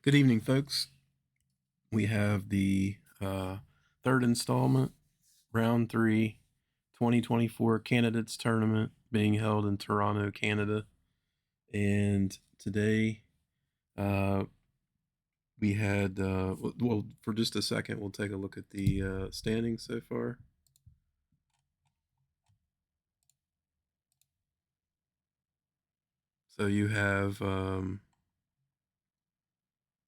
Good evening, folks. We have the third installment, round 3, 2024 Candidates Tournament being held in Toronto, Canada. And today uh, we had, well, for just a second, we'll take a look at the standings so far. So you have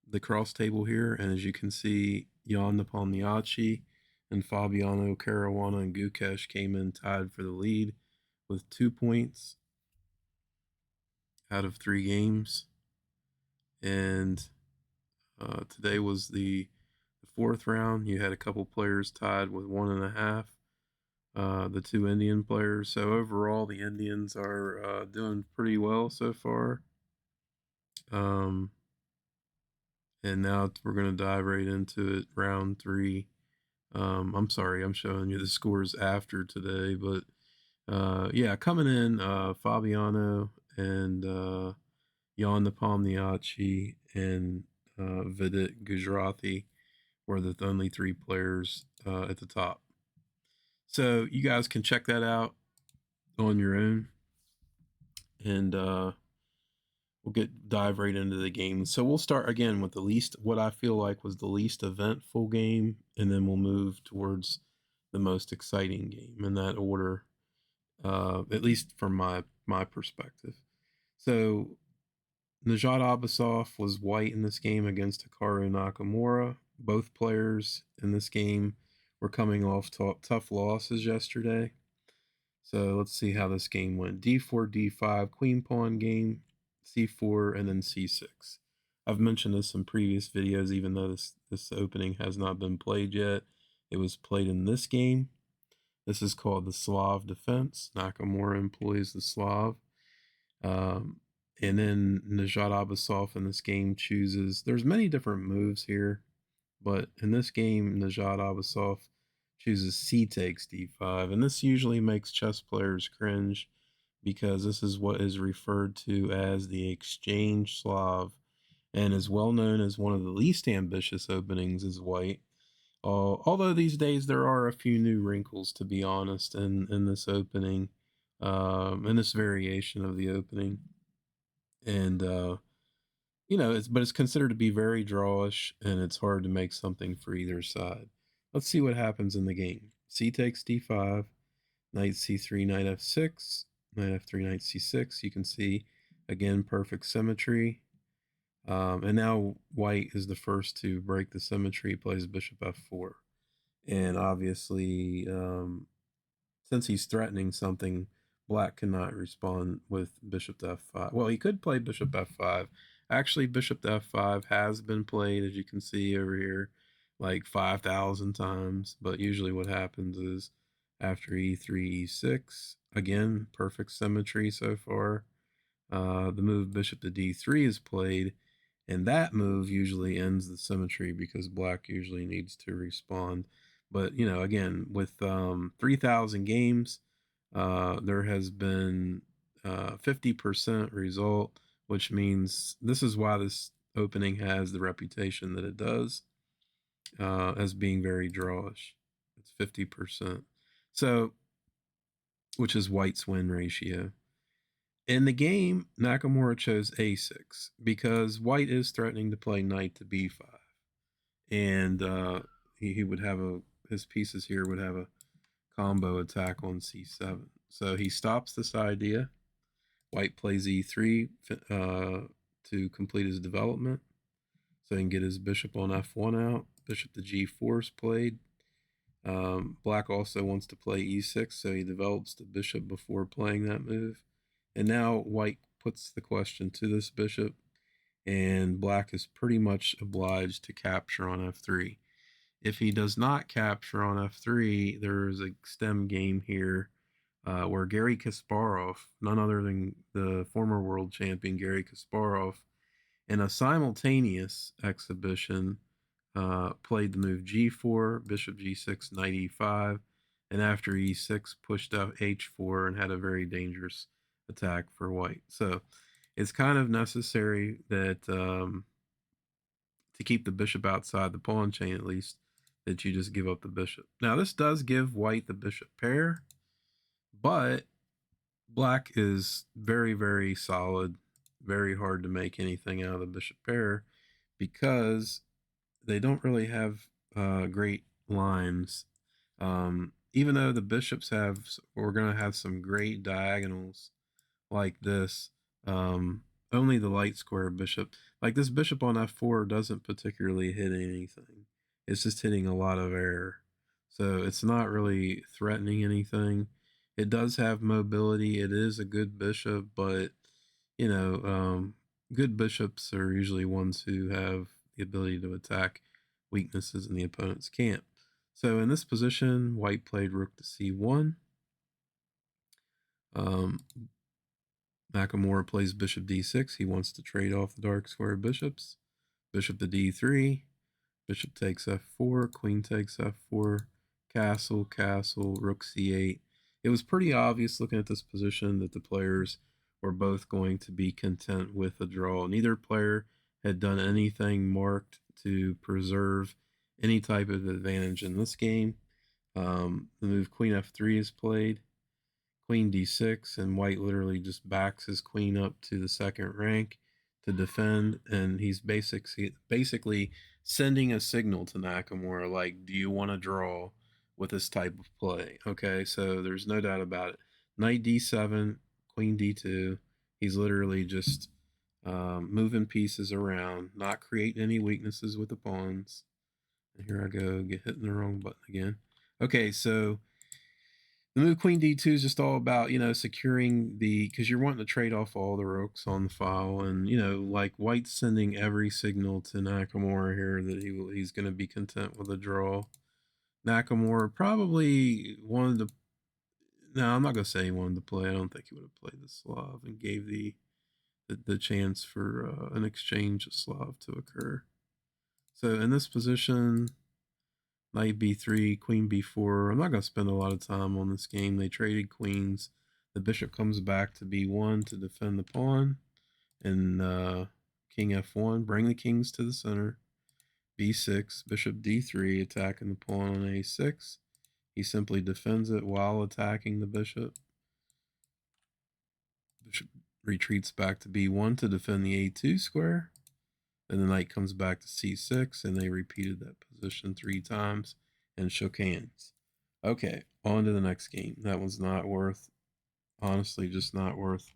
the cross table here, and as you can see, Jan Nepomniachtchi and Fabiano Caruana and Gukesh came in tied for the lead with 2 points out of 3 games. And today was the fourth round. You had a couple players tied with 1.5. The 2 Indian players. So overall, the Indians are doing pretty well so far. Um, and now we're going to dive right into it. Round 3. I'm sorry, I'm showing you the scores after today, but yeah, coming in, Fabiano and Jan Nepomniachtchi and Vidit Gujarati were the only 3 players at the top. So you guys can check that out on your own, and we'll dive right into the game. So we'll start again with what I feel like was the least eventful game, and then we'll move towards the most exciting game in that order, at least from my perspective. So Najat Abasov was white in this game against Hikaru Nakamura. Both players in this game were coming off tough losses yesterday. So let's see how this game went. D4, D5, Queen Pawn game, C4, and then C6. I've mentioned this in previous videos, even though this opening has not been played yet. It was played in this game. This is called the Slav Defense. Nakamura employs the Slav. And then Najat Abasov in this game chooses, there's many different moves here, but in this game, Najat Abasov chooses C takes D5. And this usually makes chess players cringe because this is what is referred to as the exchange Slav and is well known as one of the least ambitious openings as white. Although these days there are a few new wrinkles, to be honest, in this opening, in this variation of the opening. And it's considered to be very drawish, and it's hard to make something for either side. Let's see what happens in the game. C takes D5, knight C3, knight F6, knight F3, knight C6. You can see again perfect symmetry. And now white is the first to break the symmetry, plays bishop F4. And obviously, since he's threatening something, black cannot respond with bishop to f5. Well, he could play bishop f5. Actually, bishop to f5 has been played, as you can see over here, like 5,000 times. But usually what happens is after e3, e6, again, perfect symmetry so far. The move bishop to d3 is played, and that move usually ends the symmetry because black usually needs to respond. But again, with 3,000 games, there has been 50% result, which means this is why this opening has the reputation that it does, as being very drawish. It's 50%. So, which is white's win ratio. In the game, Nakamura chose a6 because white is threatening to play knight to b5. And he would have his pieces here would have a combo attack on c7. So he stops this idea. White plays e3 to complete his development. So he can get his bishop on f1 out. Bishop to g4 is played. Black also wants to play e6, so he develops the bishop before playing that move. And now white puts the question to this bishop, and black is pretty much obliged to capture on f3. If he does not capture on f3, there's a stem game here where Garry Kasparov, none other than the former world champion Garry Kasparov, in a simultaneous exhibition, played the move g4, bishop g6, knight e5, and after e6 pushed up h4 and had a very dangerous attack for white. So it's kind of necessary that to keep the bishop outside the pawn chain at least, that you just give up the bishop. Now this does give white the bishop pair, but black is very, very solid, very hard to make anything out of the bishop pair because they don't really have great lines. Even though the bishops have, we're going to have some great diagonals like this. Only the light square bishop, like this bishop on f4, doesn't particularly hit anything. It's just hitting a lot of air. So it's not really threatening anything. It does have mobility. It is a good bishop, but you know, good bishops are usually ones who have the ability to attack weaknesses in the opponent's camp. So in this position, white played rook to c1. Nakamura plays bishop d6. He wants to trade off the dark square bishops. Bishop to d3. Bishop takes f4. Queen takes f4. Castle, castle, rook c8. It was pretty obvious looking at this position that the players were both going to be content with a draw. Neither player had done anything marked to preserve any type of advantage in this game. The move queen f3 is played. Queen d6, and white literally just backs his queen up to the second rank to defend, and he's basically sending a signal to Nakamura like, do you want to draw with this type of play? Okay, so there's no doubt about it. Knight d7, queen d2. He's literally just moving pieces around, not creating any weaknesses with the pawns. And here I go, get hitting the wrong button again. Okay, so the move queen d2 is just all about, you know, securing the, because you're wanting to trade off all the rooks on the file, and you know, like white's sending every signal to Nakamura here that he's going to be content with a draw. Nakamura probably wanted to. No, I'm not going to say he wanted to play. I don't think he would have played the Slav and gave the chance for an exchange of Slav to occur. So in this position, knight b3, queen b4. I'm not going to spend a lot of time on this game. They traded queens. The bishop comes back to b1 to defend the pawn. And king f1, bring the kings to the center. b6, bishop d3, attacking the pawn on a6. He simply defends it while attacking the bishop. Bishop retreats back to b1 to defend the a2 square. And the knight comes back to c6, and they repeated that position 3 times and shook hands. Okay, on to the next game. That one's not worth, honestly, just not worth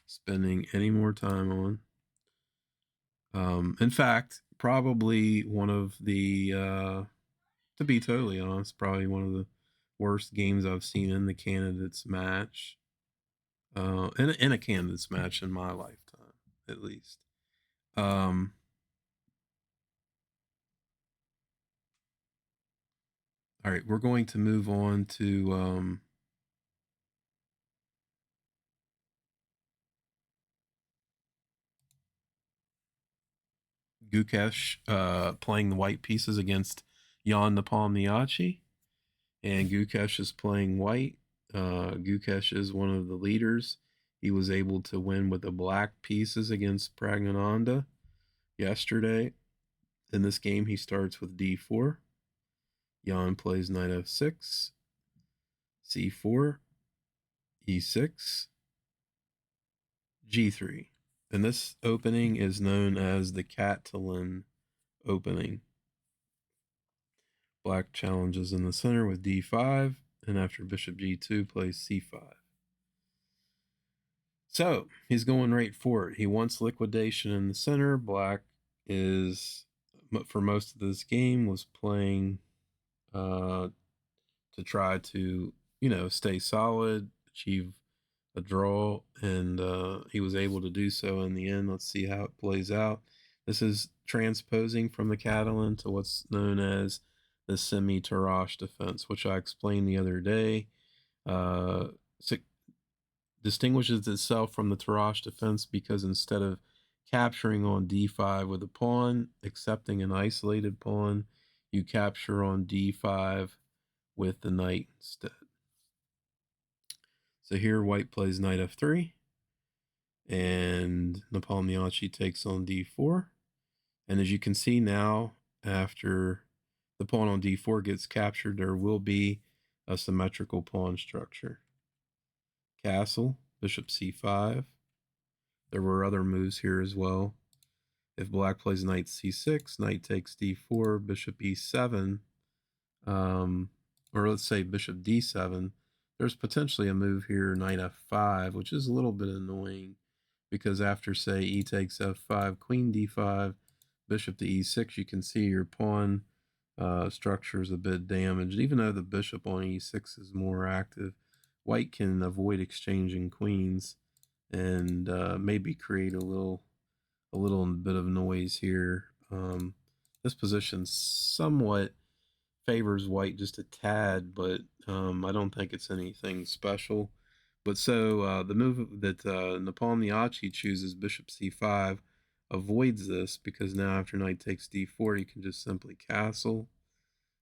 spending any more time on. In fact, probably one of the, to be totally honest, probably one of the worst games I've seen in the candidates match. In a candidates match in my lifetime, at least. All right, we're going to move on to Gukesh playing the white pieces against Jan Nepomniachtchi, and Gukesh is playing white. Gukesh is one of the leaders. He was able to win with the black pieces against Praggnanandhaa yesterday. In this game, he starts with d4. Jan plays knight f6, c4, e6, g3. And this opening is known as the Catalan opening. Black challenges in the center with d5, and after bishop g2 plays c5. So he's going right for it. He wants liquidation in the center. Black is, for most of this game, was playing to try to, you know, stay solid, achieve a draw, and he was able to do so in the end. Let's see how it plays out. This is transposing from the Catalan to what's known as the semi-Tarrasch defense, which I explained the other day. Distinguishes itself from the Tarrasch defense because instead of capturing on d5 with a pawn, accepting an isolated pawn, you capture on d5 with the knight instead. So here white plays knight f3, and Nepomniachtchi takes on d4. And as you can see now, after the pawn on d4 gets captured, there will be a symmetrical pawn structure. Castle, bishop c5. There were other moves here as well. If black plays knight c6, knight takes d4, bishop e7, or let's say bishop d7, there's potentially a move here, knight f5, which is a little bit annoying because after, say, e takes f5, queen d5, bishop to e6, you can see your pawn structure is a bit damaged. Even though the bishop on e6 is more active, white can avoid exchanging queens and maybe create a little bit of noise here. This position somewhat favors white just a tad, but I don't think it's anything special. But so the move that Nepomniachtchi chooses, bishop c5, avoids this because now after knight takes d4, you can just simply castle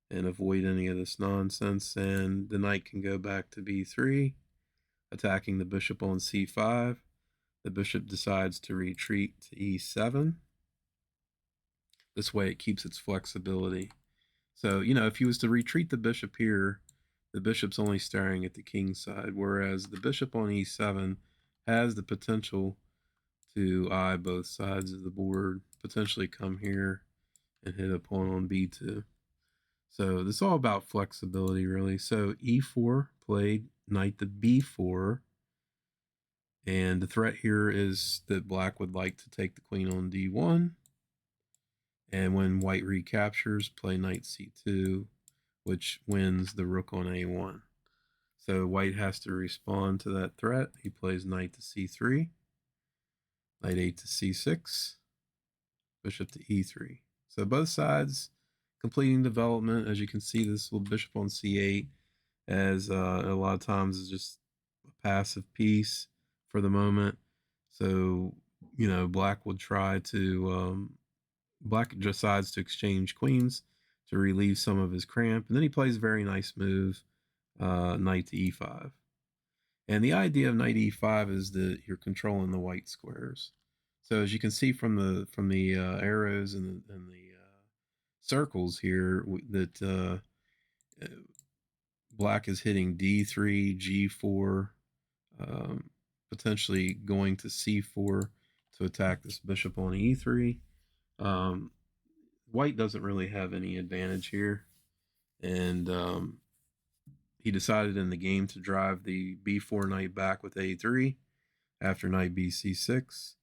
and avoid any of this nonsense, and the knight can go back to b3, attacking the bishop on c5. The bishop decides to retreat to e7. This way it keeps its flexibility. So, if he was to retreat the bishop here, the bishop's only staring at the king's side, whereas the bishop on e7 has the potential to eye both sides of the board, potentially come here and hit a pawn on b2. So this is all about flexibility, really. So e4 played, knight to b4. And the threat here is that black would like to take the queen on d1. And when white recaptures, play knight c2, which wins the rook on a1. So white has to respond to that threat. He plays knight to c3, knight 8 to c6, bishop to e3. So both sides completing development. As you can see, this little bishop on c8 as a lot of times is just a passive piece for the moment. So, black would try to, black decides to exchange queens to relieve some of his cramp. And then he plays a very nice move, knight to e5. And the idea of knight e5 is that you're controlling the white squares. So as you can see from the arrows and the circles here, that black is hitting d3, g4, potentially going to c4 to attack this bishop on e3. White doesn't really have any advantage here, and he decided in the game to drive the b4 knight back with a3 after knight bc6.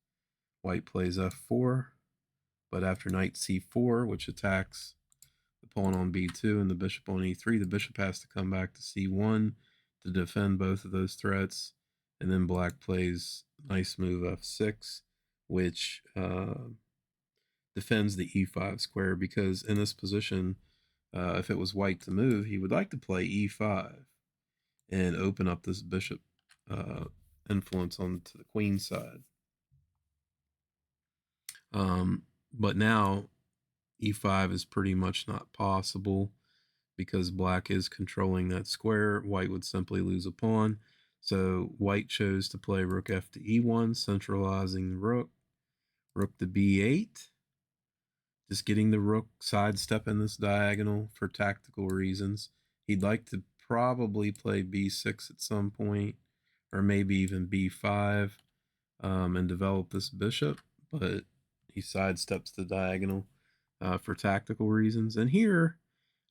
White plays f4, but after knight c4, which attacks the pawn on b2 and the bishop on e3, the bishop has to come back to c1 to defend both of those threats. And then black plays nice move f6, which defends the e5 square, because in this position, if it was white to move, he would like to play e5 and open up this bishop influence onto the queen side. But now e5 is pretty much not possible because black is controlling that square. White would simply lose a pawn. So white chose to play rook f to e1, centralizing the rook. Rook to b8. Just getting the rook sidestepping this diagonal for tactical reasons. He'd like to probably play b6 at some point, or maybe even b5, and develop this bishop, but he sidesteps the diagonal for tactical reasons. And here,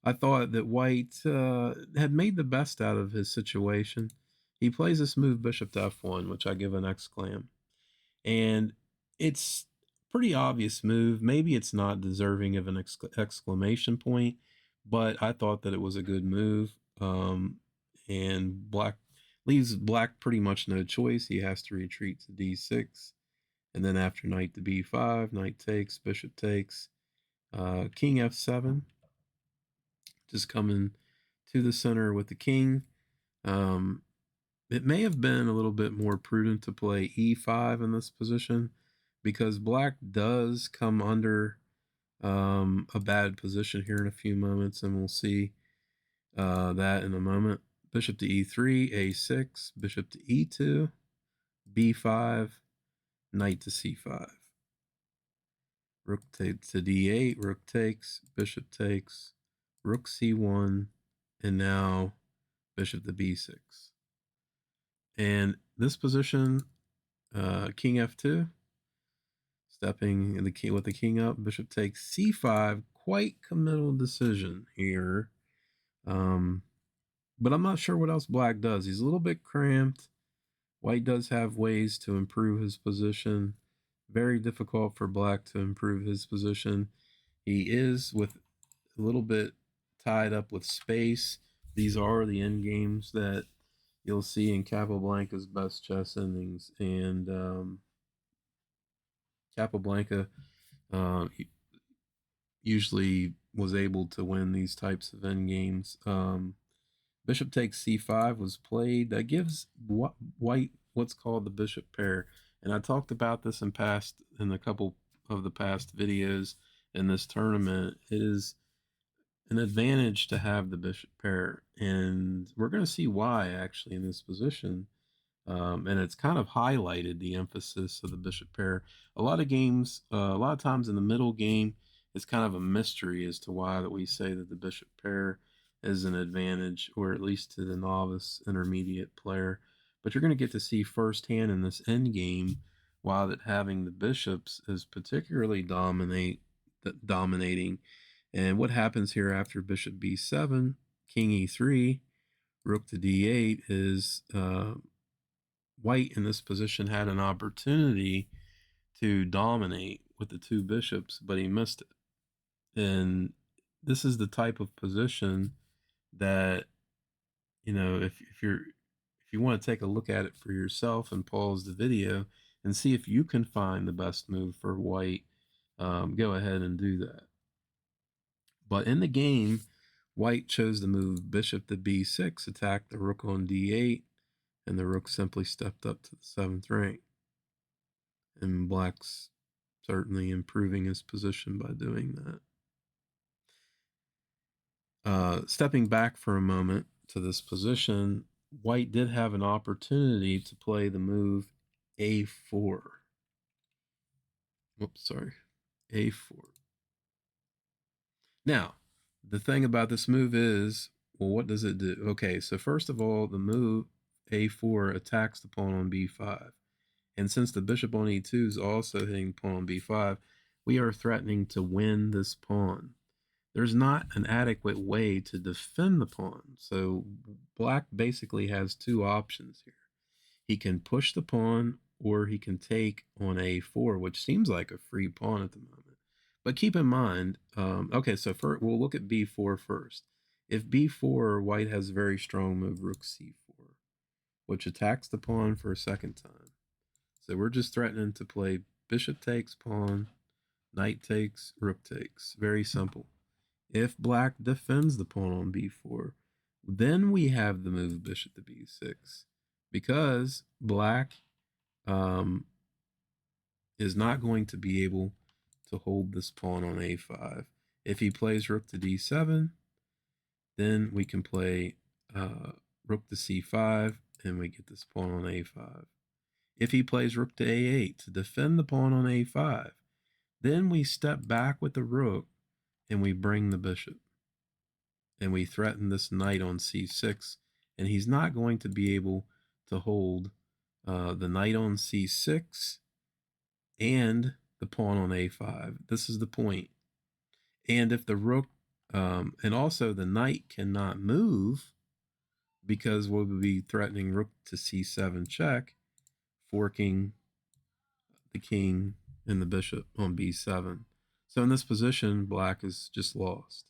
I thought that white had made the best out of his situation. He plays this move bishop to f1, which I give an exclam. And it's pretty obvious move. Maybe it's not deserving of an exclamation point, but I thought that it was a good move. And black leaves black pretty much no choice. He has to retreat to d6. And then after knight to b5, knight takes, bishop takes, king f7. Just coming to the center with the king. It may have been a little bit more prudent to play e5 in this position, because black does come under a bad position here in a few moments, and we'll see that in a moment. Bishop to e3, a6, bishop to e2, b5, knight to c5. Rook takes to d8, rook takes, bishop takes, rook c1, and now bishop to b6. And this position, king f2, stepping in the king with the king up, bishop takes c5. Quite committal decision here. But I'm not sure what else black does. He's a little bit cramped. White does have ways to improve his position. Very difficult for black to improve his position. He is with a little bit tied up with space. These are the end games that you'll see in Capablanca's best chess endings. And Capablanca usually was able to win these types of end games. Bishop takes c5 was played. That gives white what's called the bishop pair. And I talked about this in a couple of the past videos in this tournament. It is an advantage to have the bishop pair. And we're going to see why actually in this position. And it's kind of highlighted the emphasis of the bishop pair. A lot of games, a lot of times in the middle game, it's kind of a mystery as to why that we say that the bishop pair is an advantage, or at least to the novice intermediate player. But you're going to get to see firsthand in this end game why that having the bishops is particularly dominating. And what happens here after bishop b7, king e3, rook to d8 is white in this position had an opportunity to dominate with the two bishops, but he missed it. And this is the type of position that, you know, if you want to take a look at it for yourself and pause the video and see if you can find the best move for white, go ahead and do that. But in the game, white chose the move bishop to b6, attack the rook on d8, and the rook simply stepped up to the 7th rank. And black's certainly improving his position by doing that. Stepping back for a moment to this position, white did have an opportunity to play the move a4. Oops, sorry, a4. Now, the thing about this move is, well, what does it do? Okay, so first of all, the move a4 attacks the pawn on b5. And since the bishop on e2 is also hitting pawn on b5, we are threatening to win this pawn. There's not an adequate way to defend the pawn. So black basically has two options here. He can push the pawn, or he can take on a4, which seems like a free pawn at the moment. But keep in mind, okay, so we'll look at b4 first. If b4, white has a very strong move, rook c4, which attacks the pawn for a second time. So we're just threatening to play bishop takes pawn, knight takes, rook takes. Very simple. If black defends the pawn on b4, then we have the move bishop to b6, because black is not going to be able to hold this pawn on a5. If he plays rook to d7, then we can play rook to c5, and we get this pawn on a5. If he plays rook to a8 to defend the pawn on a5, then we step back with the rook and we bring the bishop. And we threaten this knight on c6, and he's not going to be able to hold the knight on c6 and the pawn on a5. This is the point. And if the rook, and also the knight cannot move, because we'll be threatening rook to c7 check, forking the king and the bishop on b7. So in this position, black is just lost.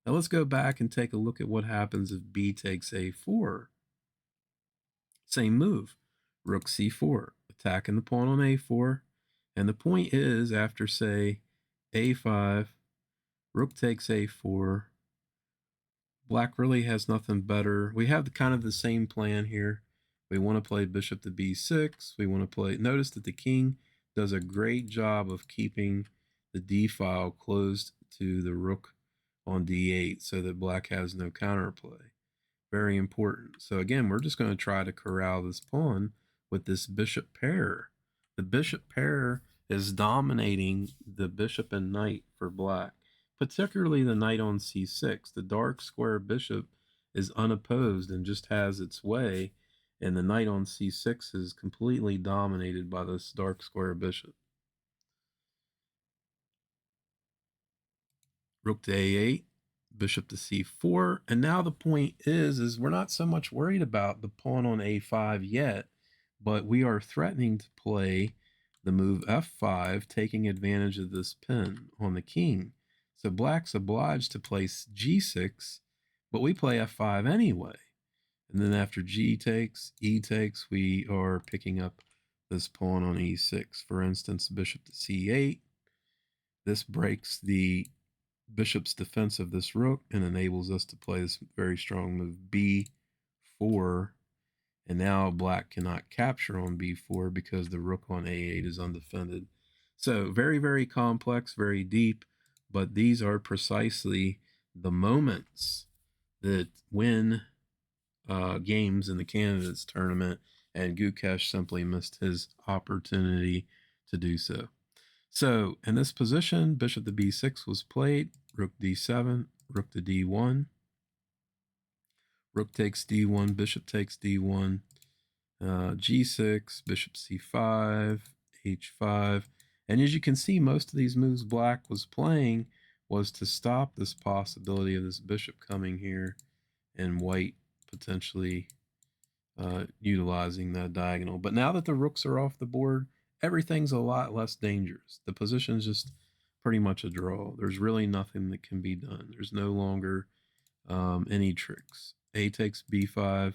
Now let's go back and take a look at what happens if b takes a4. Same move, rook c4, attacking the pawn on a4. And the point is, after, say, a5, rook takes a4, black really has nothing better. We have kind of the same plan here. We want to play bishop to b6. We want to play, notice that the king does a great job of keeping the d file closed to the rook on d8 so that black has no counterplay. Very important. So again, we're just going to try to corral this pawn with this bishop pair. The bishop pair is dominating the bishop and knight for black, particularly the knight on c6. The dark square bishop is unopposed and just has its way, and the knight on c6 is completely dominated by this dark square bishop. Rook to a8, bishop to c4, and now the point is we're not so much worried about the pawn on a5 yet, but we are threatening to play the move f5, taking advantage of this pin on the king. So black's obliged to place g6, but we play f5 anyway. And then after g takes, e takes, we are picking up this pawn on e6. For instance, bishop to c8. This breaks the bishop's defense of this rook and enables us to play this very strong move b4. And now black cannot capture on b4 because the rook on a8 is undefended. So very, very complex, very deep, but these are precisely the moments that win games in the candidates tournament, and Gukesh simply missed his opportunity to do so. So in this position, bishop to b6 was played, rook d7, rook to d1, rook takes d1, bishop takes d1, g6, bishop c5, h5. And as you can see, most of these moves black was playing was to stop this possibility of this bishop coming here and white potentially utilizing that diagonal. But now that the rooks are off the board, everything's a lot less dangerous. The position's just pretty much a draw. There's really nothing that can be done. There's no longer any tricks. A takes b5,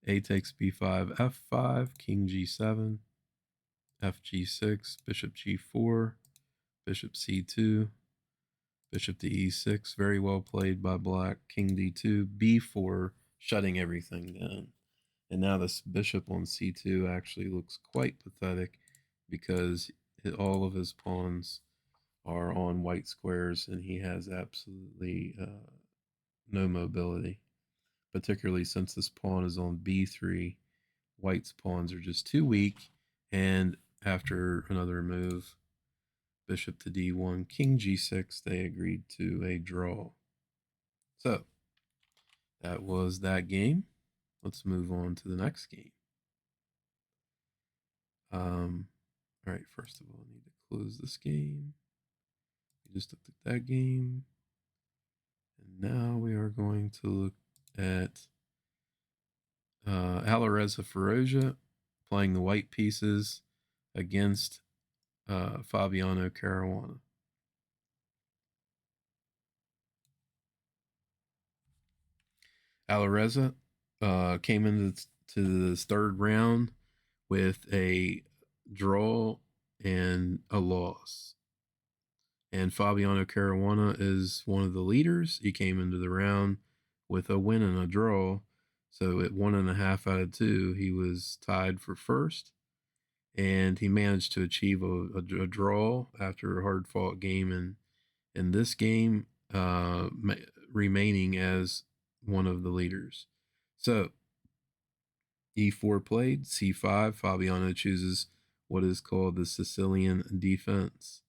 a takes b5, f5, king g7, fg6, bishop g4, bishop c2, bishop to e6. Very well played by black. King d2, b4, shutting everything down. And now this bishop on c2 actually looks quite pathetic because all of his pawns are on white squares and he has absolutely no mobility, particularly since this pawn is on b3. White's pawns are just too weak, and after another move, bishop to d1, king g6, they agreed to a draw. So that was that game. Let's move on to the next game. All right, first of all, I need to close this game. We just looked at that game. And now we are going to look at Alireza Firouzja playing the white pieces against Fabiano Caruana. Alireza came into this third round with a draw and a loss. And Fabiano Caruana is one of the leaders. He came into the round with a win and a draw. So at 1.5 out of 2, he was tied for first. And he managed to achieve a draw after a hard-fought game in this game, remaining as one of the leaders. So e4 played, c5. Fabiano chooses what is called the Sicilian defense.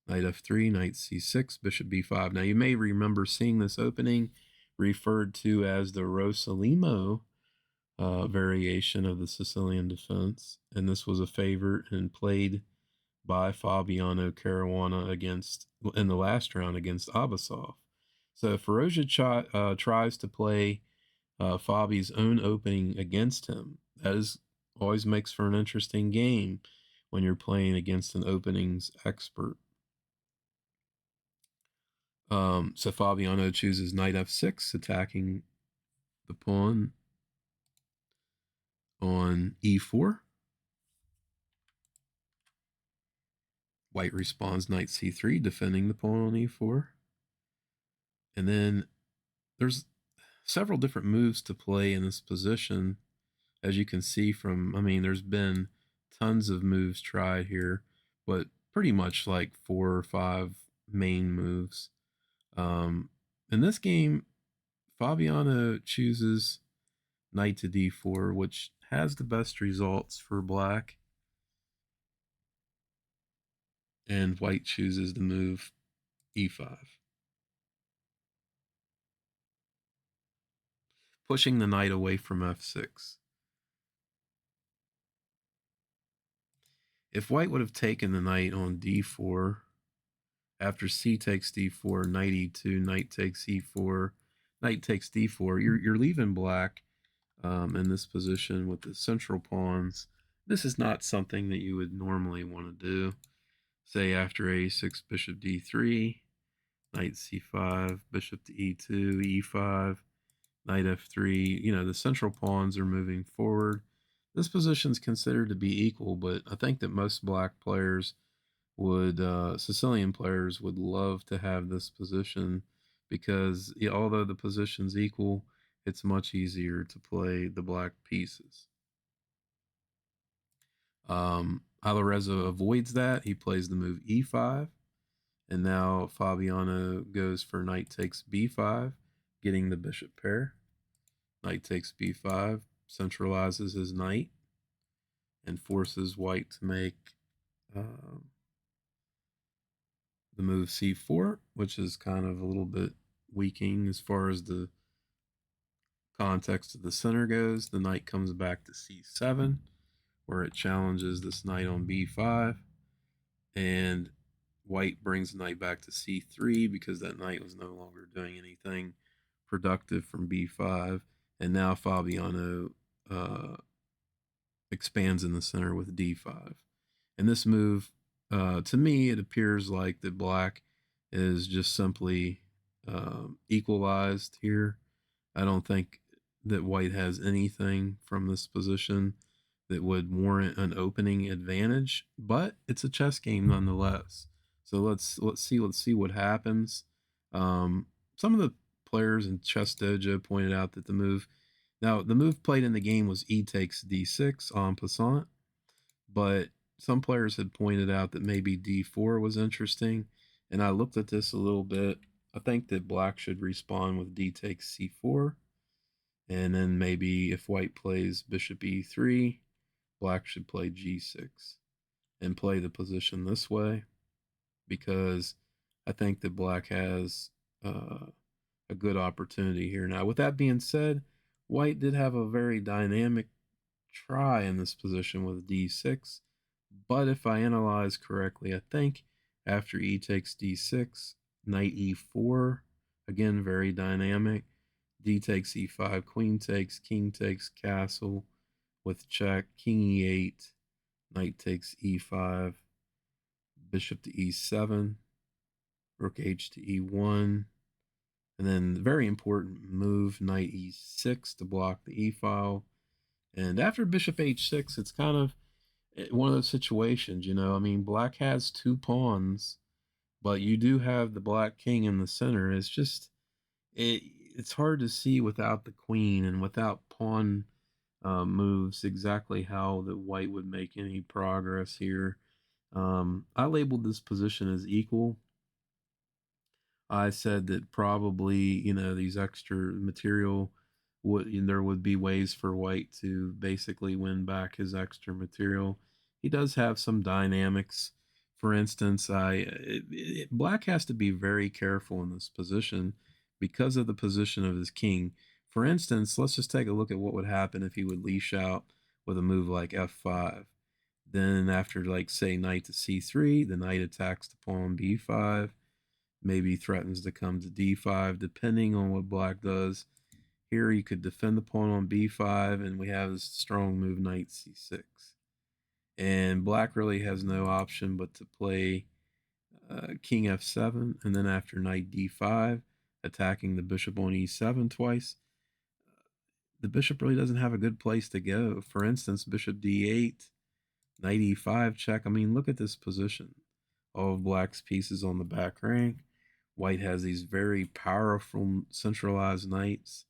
Knight f3, knight c6, bishop b5. Now you may remember seeing this opening referred to as the Rossolimo variation of the Sicilian defense, and this was a favorite and played by Fabiano Caruana in the last round against Abasov. So Firouzja tries to play Fabi's own opening against him. That always makes for an interesting game when you're playing against an openings expert. So Fabiano chooses knight f6, attacking the pawn on e4. White responds knight c3, defending the pawn on e4. And then there's several different moves to play in this position. As you can see there's been tons of moves tried here, but pretty much like 4 or 5 main moves. In this game, Fabiano chooses knight to d4, which has the best results for black. and white chooses to move e5, pushing the knight away from f6. If white would have taken the knight on d4, after c takes d4, knight e2, knight takes e4, knight takes d4, you're leaving black in this position with the central pawns. This is not something that you would normally want to do. Say after a6, bishop d3, knight c5, bishop to e2, e5, knight f3. You know, the central pawns are moving forward. This position is considered to be equal, but I think that most black players would, Sicilian players would love to have this position because although the position's equal, it's much easier to play the black pieces. Alireza avoids that. He plays the move e5. And now Fabiano goes for knight takes b5, getting the bishop pair. Knight takes b5, centralizes his knight, and forces white to make the move c4, which is kind of a little bit weakening as far as the context of the center goes. The knight comes back to c7, where it challenges this knight on b5, and white brings the knight back to c3 because that knight was no longer doing anything productive from b5, and now Fabiano expands in the center with d5. And this move, to me, it appears like that black is just simply equalized here. I don't think that white has anything from this position that would warrant an opening advantage, but it's a chess game nonetheless. So let's see what happens. Some of the players in Chess Dojo pointed out that the move played in the game was e takes d6 en passant, but some players had pointed out that maybe d4 was interesting, and I looked at this a little bit. I think that black should respond with d takes c4, and then maybe if white plays bishop e3, black should play g6 and play the position this way, because I think that black has a good opportunity here. Now, with that being said, white did have a very dynamic try in this position with d6, but if I analyze correctly, I think after e takes d6, knight e4, again, very dynamic, d takes e5, queen takes, king takes, castle with check, king e8, knight takes e5, bishop to e7, rook h to e1, and then the very important move, knight e6 to block the e file. And after bishop h6, it's kind of one of those situations, you know. I mean, black has two pawns, but you do have the black king in the center. It's just it's hard to see without the queen and without pawn moves exactly how the white would make any progress here. I labeled this position as equal. I said that probably, you know, these extra material there would be ways for white to basically win back his extra material. He does have some dynamics. For instance, black has to be very careful in this position because of the position of his king. For instance, let's just take a look at what would happen if he would leash out with a move like f5. Then after, like, say, knight to c3, the knight attacks the pawn b5, maybe threatens to come to d5, depending on what black does. Here you could defend the pawn on b5, and we have this strong move, knight c6. And black really has no option but to play king f7, and then after knight d5, attacking the bishop on e7 twice. The bishop really doesn't have a good place to go. For instance, bishop d8, knight e5 check. I mean, look at this position. All of black's pieces on the back rank. White has these very powerful centralized knights.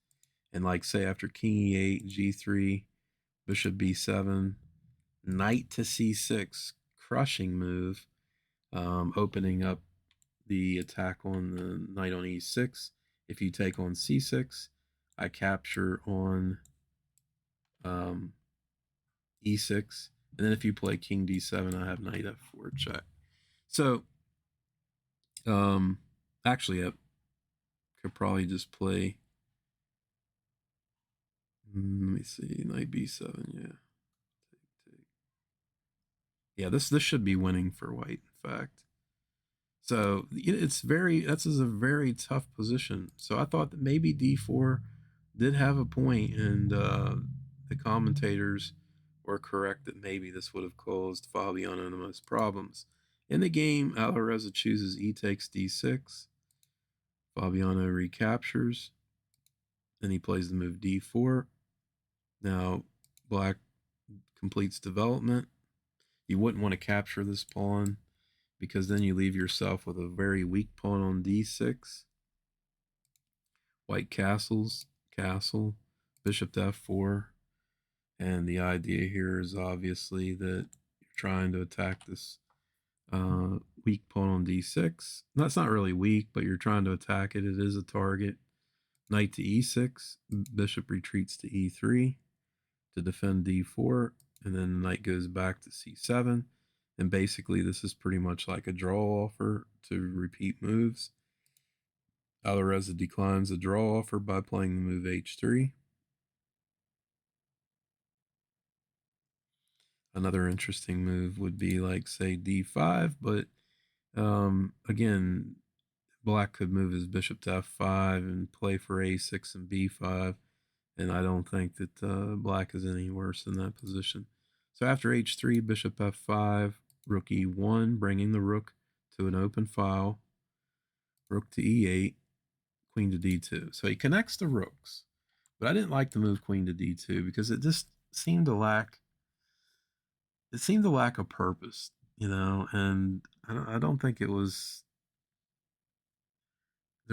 And like, say, after king e8, g3, bishop b7, knight to c6, crushing move, opening up the attack on the knight on e6. If you take on c6, I capture on e6. And then if you play king d7, I have knight f4 check. So, um, actually, I could probably just play. Let me see, knight b7. Yeah, take. Yeah, this should be winning for white. In fact, so it's very that's is a very tough position. So I thought that maybe d4 did have a point, and the commentators were correct that maybe this would have caused Fabiano the most problems. In the game, Alireza chooses e takes d6. Fabiano recaptures, and he plays the move d4. Now, black completes development. You wouldn't want to capture this pawn because then you leave yourself with a very weak pawn on d6. White castles, castle, bishop to f4. And the idea here is obviously that you're trying to attack this weak pawn on d6. That's not really weak, but you're trying to attack it. It is a target. Knight to e6, bishop retreats to e3 to defend d4, and then the knight goes back to c7. And basically, this is pretty much like a draw offer to repeat moves. Alireza declines the draw offer by playing the move h3. Another interesting move would be like, say, d5, but again, black could move his bishop to f5 and play for a6 and b5, and I don't think that black is any worse in that position. So after h3, bishop f5, rook e1, bringing the rook to an open file, rook to e8, queen to d2. So he connects the rooks, but I didn't like the move queen to d2 because it just seemed to lack a purpose, and I don't think there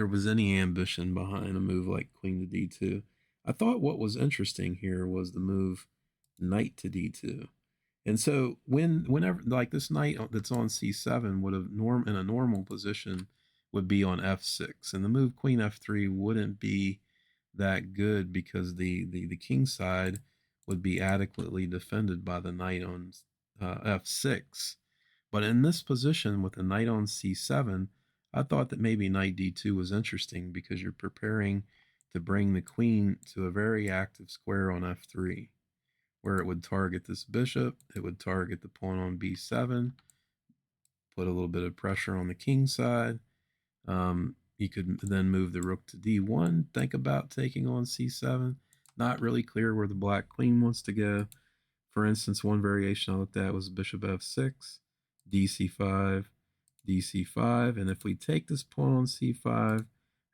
was any ambition behind a move like queen to d2. I thought what was interesting here was the move knight to d2. And so whenever like this knight that's on c7 would have in a normal position would be on f6, and the move queen f3 wouldn't be that good because the king side would be adequately defended by the knight on f6. But in this position with the knight on c7, I thought that maybe knight d2 was interesting because you're preparing to bring the queen to a very active square on f3, where it would target this bishop, it would target the pawn on b7, put a little bit of pressure on the king side. You could then move the rook to d1, think about taking on c7. Not really clear where the black queen wants to go. For instance, one variation I looked at was bishop f6, dc5, dc5, and if we take this pawn on c5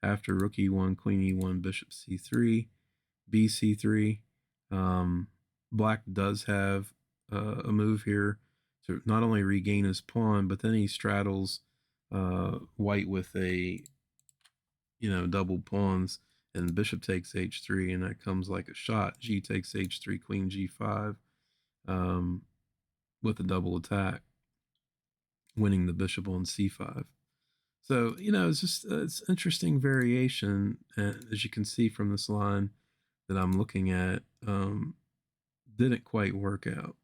after rook e1, queen e1, bishop c3, bc3, um, black does have a move here to not only regain his pawn, but then he straddles white with a double pawns, and bishop takes h3, and that comes like a shot. G takes h3, queen g5, um, with a double attack, winning the bishop on c5. So it's just it's interesting variation, as you can see from this line that I'm looking at. Didn't quite work out.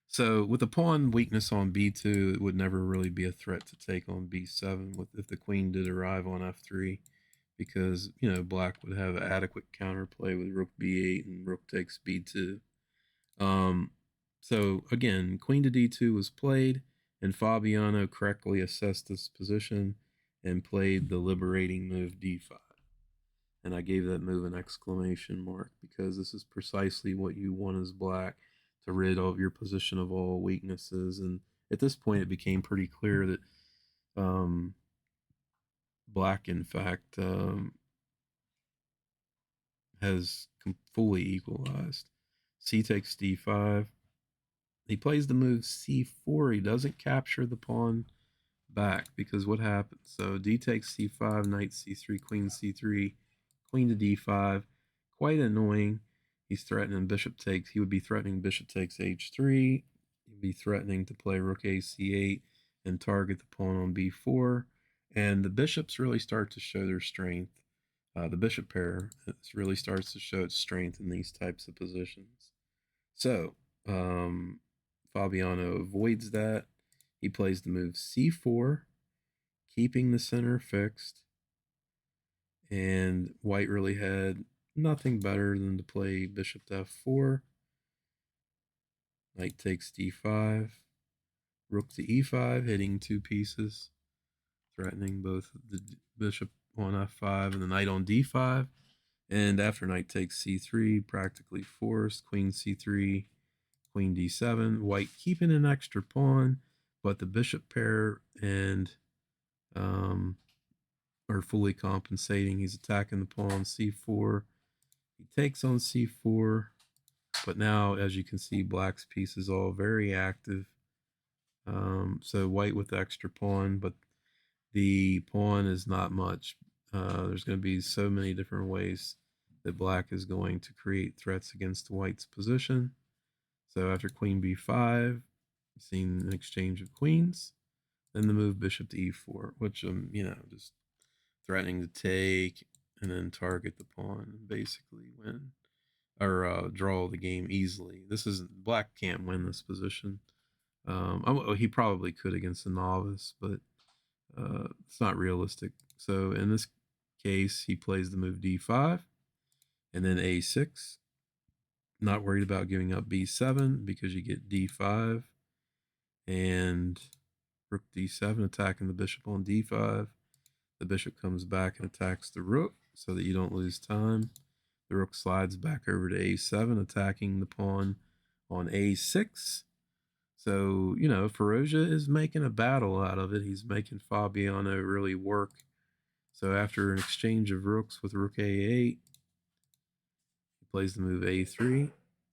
So with the pawn weakness on b2, it would never really be a threat to take on b7 if the queen did arrive on f3, because black would have adequate counterplay with rook b8 and rook takes b2. So again, queen to d2 was played, and Fabiano correctly assessed this position and played the liberating move d5. And I gave that move an exclamation mark because this is precisely what you want as black, to rid of your position of all weaknesses. And at this point, it became pretty clear that um, black, in fact, has fully equalized. C takes d5. He plays the move c4. He doesn't capture the pawn back because what happens? So d takes c5, knight c3, queen c3, queen to d5. Quite annoying. He's threatening bishop takes. He would be threatening bishop takes h3. He'd be threatening to play rook a c8 and target the pawn on b4. And the bishops really start to show their strength. The bishop pair really starts to show its strength in these types of positions. So, Fabiano avoids that. He plays the move c4, keeping the center fixed. And white really had nothing better than to play bishop to f4. Knight takes d5. Rook to e5, hitting two pieces, threatening both the bishop on f5 and the knight on d5. And after knight takes c3, practically forced, queen c3, queen d7. White keeping an extra pawn, but the bishop pair and are fully compensating. He's attacking the pawn c4. He takes on c4, but now, as you can see, black's piece is all very active. So white with the extra pawn, but the pawn is not much. There's going to be so many different ways that black is going to create threats against white's position. So after queen b5, seen an exchange of queens, then the move bishop to e4, which just threatening to take and then target the pawn and basically win or draw the game easily. This isn't black can't win this position. He probably could against a novice, but it's not realistic. So in this case, he plays the move d5 and then a6. Not worried about giving up b7 because you get d5 and rook d7, attacking the bishop on d5. The bishop comes back and attacks the rook so that you don't lose time. The rook slides back over to a7, attacking the pawn on a6. So, Firouzja is making a battle out of it. He's making Fabiano really work. So after an exchange of rooks with rook a8, he plays the move a3.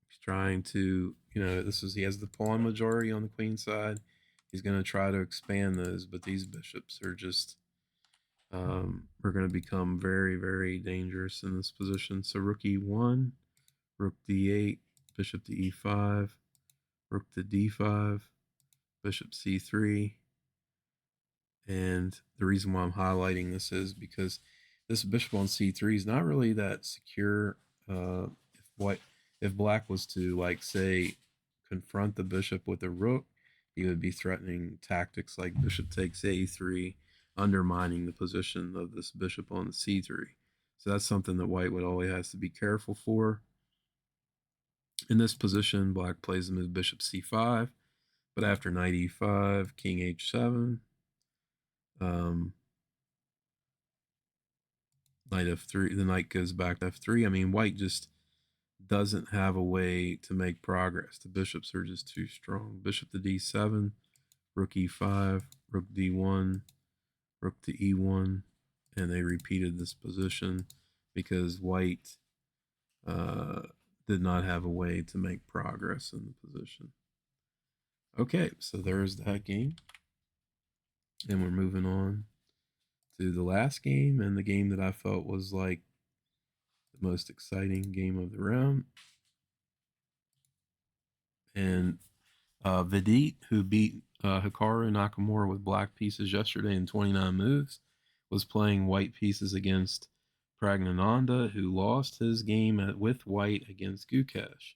He's trying to, he has the pawn majority on the queen side. He's going to try to expand those, but these bishops are just are going to become very, very dangerous in this position. So rook e1, rook d8, bishop to e5, rook to d5, bishop c3. And the reason why I'm highlighting this is because this bishop on c3 is not really that secure. If black was to, like, say, confront the bishop with a rook, he would be threatening tactics like bishop takes a3, undermining the position of this bishop on the c3. So that's something that white would always has to be careful for. In this position, black plays the move bishop c5, but after knight e5, king h7, knight f3, the knight goes back to f3. I mean, white just doesn't have a way to make progress. The bishops are just too strong. Bishop to d7, rook e5, rook d1, rook to e1, and they repeated this position because white did not have a way to make progress in the position. Okay, so there's that game. And we're moving on to the last game, and the game that I felt was like the most exciting game of the round. And Vidit, who beat Hikaru Nakamura with black pieces yesterday in 29 moves, was playing white pieces against Praggnanandhaa, who lost his game with white against Gukesh.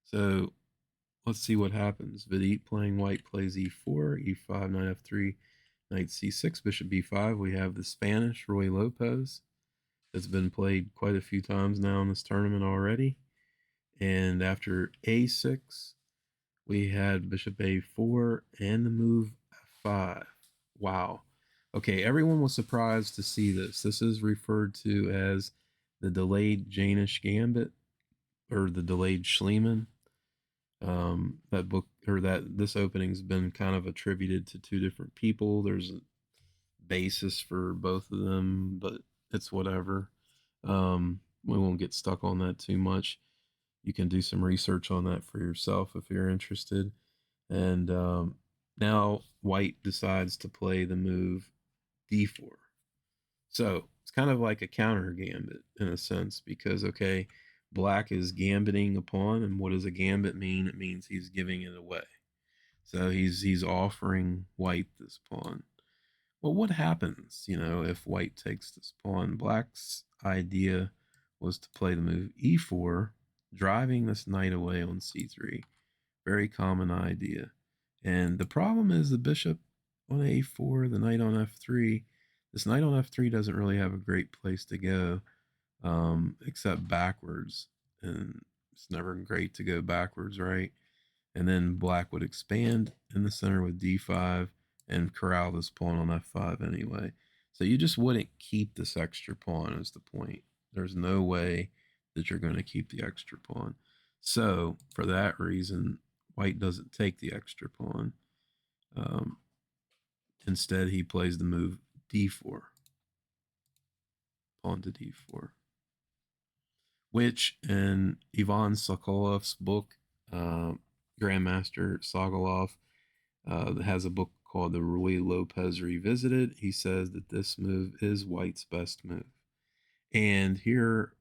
So let's see what happens. Vidit playing white plays e4, e5, knight f3, knight c6, bishop b5. We have the Spanish Roy Lopez that's been played quite a few times now in this tournament already. And after a6, we had bishop a4 and the move f5. Wow. Okay, everyone was surprised to see this. This is referred to as the delayed Janish Gambit, or the delayed Schliemann. That book, or that this opening's been kind of attributed to two different people. There's a basis for both of them, but it's whatever. We won't get stuck on that too much. You can do some research on that for yourself if you're interested. And now white decides to play the move d4. So it's kind of like a counter gambit in a sense, because, okay, black is gambiting a pawn, and what does a gambit mean? It means he's giving it away. So he's offering white this pawn. Well, what happens, if white takes this pawn? Black's idea was to play the move e4, driving this knight away on c3. Very common idea. And the problem is the bishop on a4, the knight on f3. This knight on f3 doesn't really have a great place to go, except backwards. And it's never great to go backwards, right? And then black would expand in the center with d5 and corral this pawn on f5 anyway. So you just wouldn't keep this extra pawn is the point. There's no way that you're going to keep the extra pawn. So for that reason, white doesn't take the extra pawn. Instead, he plays the move d4, pawn to d4, which in Ivan Sokolov's book, Grandmaster Sokolov, has a book called the Ruy Lopez Revisited. He says that this move is white's best move. And here,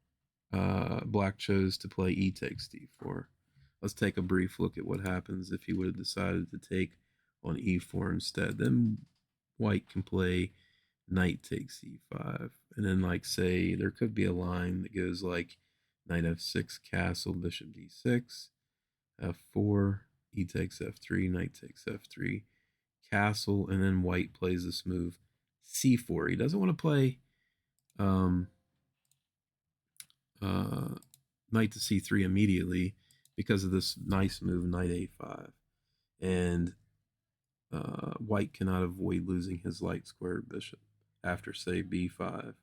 black chose to play e takes d4. Let's take a brief look at what happens if he would have decided to take on e4 instead. Then white can play knight takes e5. And then, like, say, there could be a line that goes like knight f6, castle, bishop d6, f4, e takes f3, knight takes f3, castle, and then white plays this move c4. He doesn't want to play knight to c3 immediately because of this nice move, knight a5. And white cannot avoid losing his light squared bishop after, say, b5.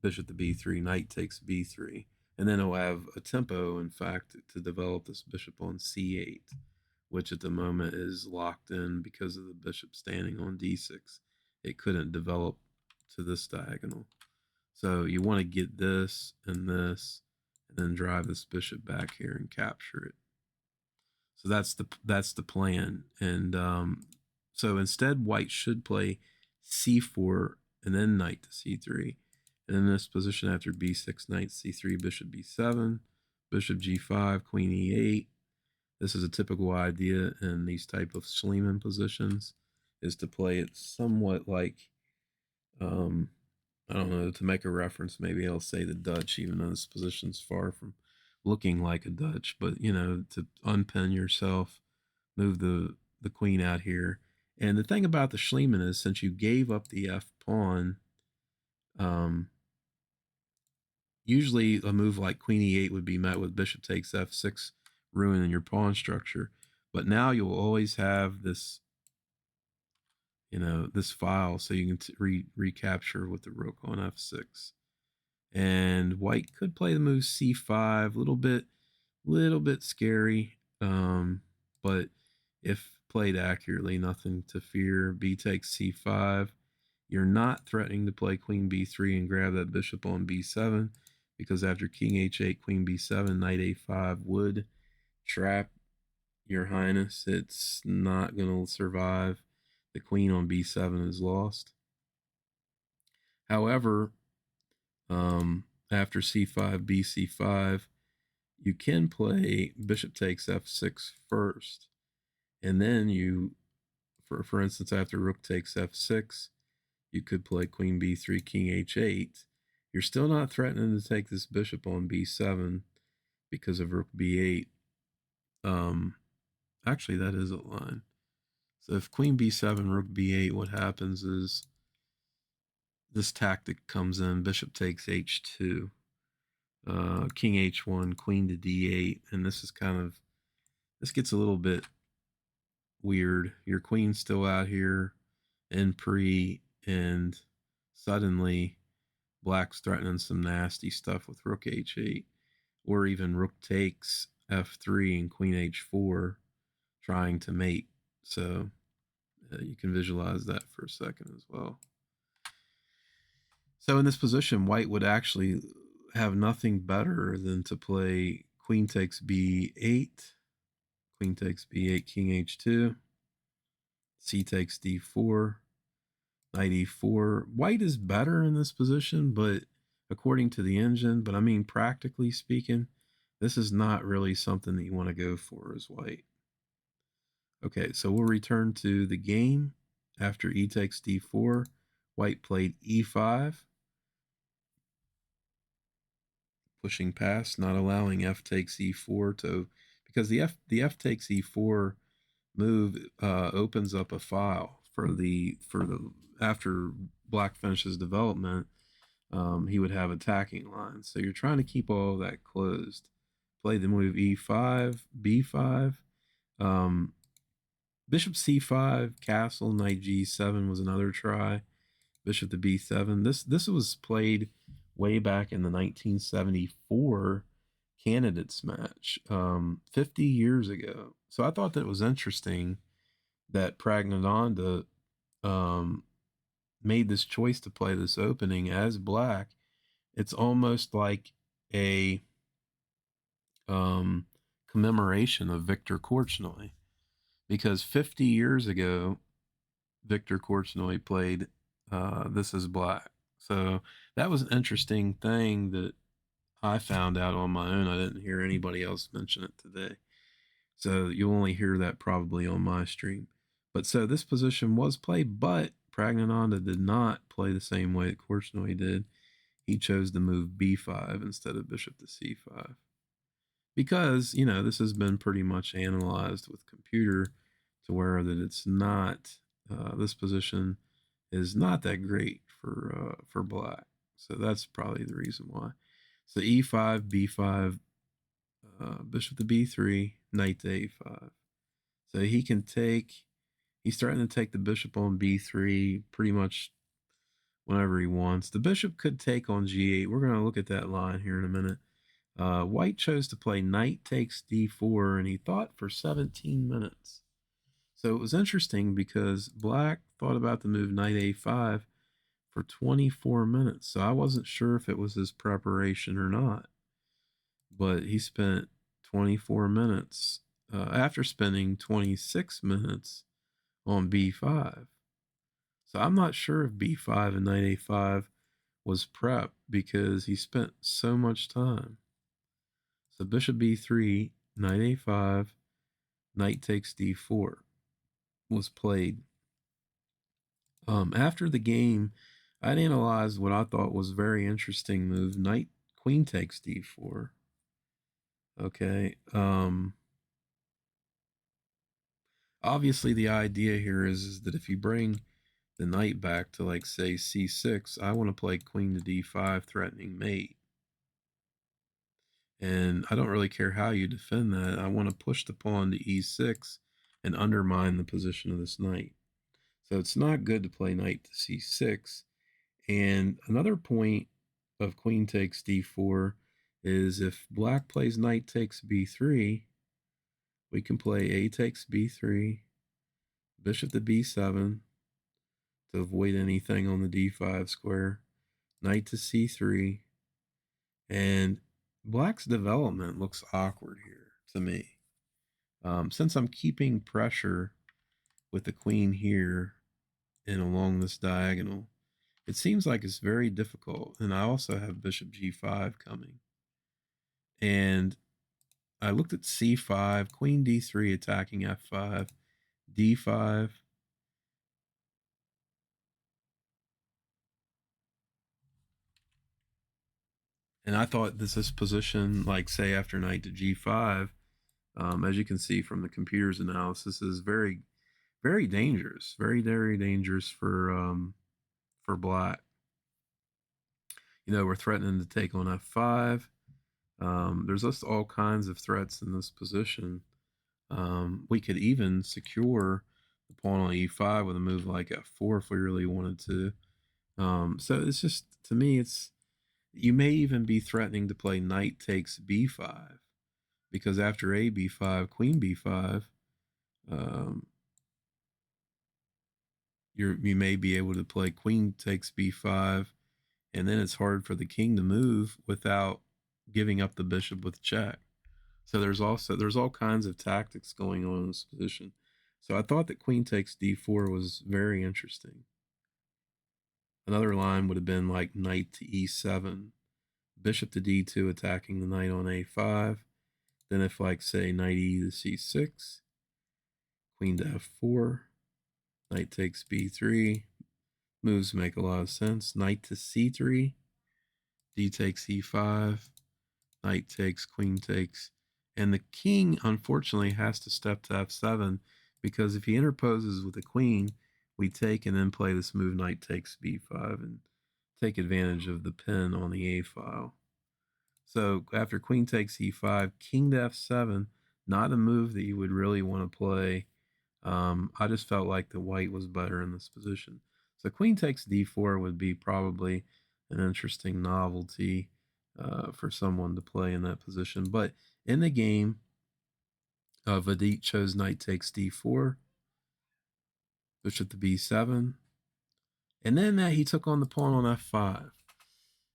Bishop to b3, knight takes b3. And then he'll have a tempo, in fact, to develop this bishop on c8, which at the moment is locked in because of the bishop standing on d6. It couldn't develop to this diagonal. So you want to get this, and then drive this bishop back here and capture it. So that's the plan. And so instead, white should play c4 and then knight to c3. And in this position, after b6, knight c3, bishop b7, bishop g5, queen e8. This is a typical idea in these type of Schliemann positions, is to play it somewhat like, I don't know, to make a reference, maybe I'll say the Dutch, even though this position's far from looking like a Dutch, but, you know, to unpin yourself, move the queen out here. And the thing about the Schliemann is, since you gave up the f pawn, usually a move like queen e8 would be met with bishop takes f6, ruining your pawn structure. But now you'll always have this, you know, this file, so you can recapture with the rook on f6. And white could play the move c5, little bit scary, but if played accurately, nothing to fear. B takes c5. You're not threatening to play queen b3 and grab that bishop on b7, because after king h8, queen b7, knight a5 would trap your highness. It's not going to survive. The queen on b7 is lost. However, after c5, bc5, you can play bishop takes f6 first. And then you, for instance, after rook takes f6, you could play queen b3, king h8. You're still not threatening to take this bishop on b7 because of rook b8. Actually, that is a line. So if queen b7, rook b8, what happens is this tactic comes in, bishop takes h2, king h1, queen to d8, and this is kind of, this gets a little bit weird. Your queen's still out here in pre, and suddenly black's threatening some nasty stuff with rook h8, or even rook takes f3 and queen h4, trying to mate. So you can visualize that for a second as well. So in this position, white would actually have nothing better than to play queen takes b8, queen takes b8, king h2, c takes d4, knight e4. White is better in this position, but according to the engine, but I mean, practically speaking, this is not really something that you want to go for as white. Okay, so we'll return to the game. After e takes d4, white played e5, pushing past, not allowing f takes e4 to because the f takes e4 move opens up a file for the after black finishes development. He would have attacking lines. So you're trying to keep all of that closed. Play the move e5, b5, um, bishop c5, castle, knight g7 was another try. Bishop to b7. This was played way back in the 1974 candidates match, 50 years ago. So I thought that was interesting that Praggnanandhaa made this choice to play this opening as black. It's almost like a commemoration of Victor Korchnoi, because 50 years ago, Victor Korchnoi played This Is Black. So that was an interesting thing that I found out on my own. I didn't hear anybody else mention it today. So you'll only hear that probably on my stream. But so this position was played, but Praggnanandhaa did not play the same way that Korchnoi did. He chose to move b5 instead of bishop to c5. Because, this has been pretty much analyzed with computer to where that it's not, this position is not that great for black. So that's probably the reason why. So e5, b5, bishop to b3, knight to a5. So he's starting to take the bishop on b3 pretty much whenever he wants. The bishop could take on g8. We're going to look at that line here in a minute. White chose to play knight takes d4, and he thought for 17 minutes. So it was interesting because black thought about the move knight a5 for 24 minutes. So I wasn't sure if it was his preparation or not. But he spent 24 minutes after spending 26 minutes on b5. So I'm not sure if b5 and knight a5 was prep because he spent so much time. So bishop b3, knight a5, knight takes d4 was played. After the game, I'd analyzed what I thought was a very interesting move. Knight, queen takes d4. Okay. Obviously, the idea here is that if you bring the knight back to, like, say, c6, I want to play queen to d5, threatening mate. And I don't really care how you defend that. I want to push the pawn to e6 and undermine the position of this knight. So it's not good to play knight to c6. And another point of queen takes d4 is if black plays knight takes b3, we can play a takes b3, bishop to b7 to avoid anything on the d5 square, knight to c3, and black's development looks awkward here to me. Since I'm keeping pressure with the queen here and along this diagonal, it seems like it's very difficult. And I also have bishop g5 coming. And I looked at c5, queen d3 attacking f5, d5. And I thought this position, like say after knight to g5, as you can see from the computer's analysis, is very, very dangerous. Very, very dangerous for black. We're threatening to take on f5. There's just all kinds of threats in this position. We could even secure the pawn on e5 with a move like f4 if we really wanted to. So it's just, to me, you may even be threatening to play knight takes b5, because after a b5, queen b5, you may be able to play queen takes b5, and then it's hard for the king to move without giving up the bishop with check. So there's all kinds of tactics going on in this position. So I thought that queen takes d4 was very interesting. Another line would have been like knight to e7, bishop to d2 attacking the knight on a5. Then if, like, say, knight e to c6, queen to f4, knight takes b3, moves make a lot of sense. Knight to c3, d takes e5, knight takes, queen takes, And the king, unfortunately, has to step to f7 because if he interposes with the queen, we take and then play this move knight takes b5 and take advantage of the pin on the a file. So after queen takes e5, king to f7, not a move that you would really want to play. I just felt like the white was better in this position. So queen takes d4 would be probably an interesting novelty for someone to play in that position. But in the game, Vadit chose knight takes d4, bishop to b7, and then he took on the pawn on f5.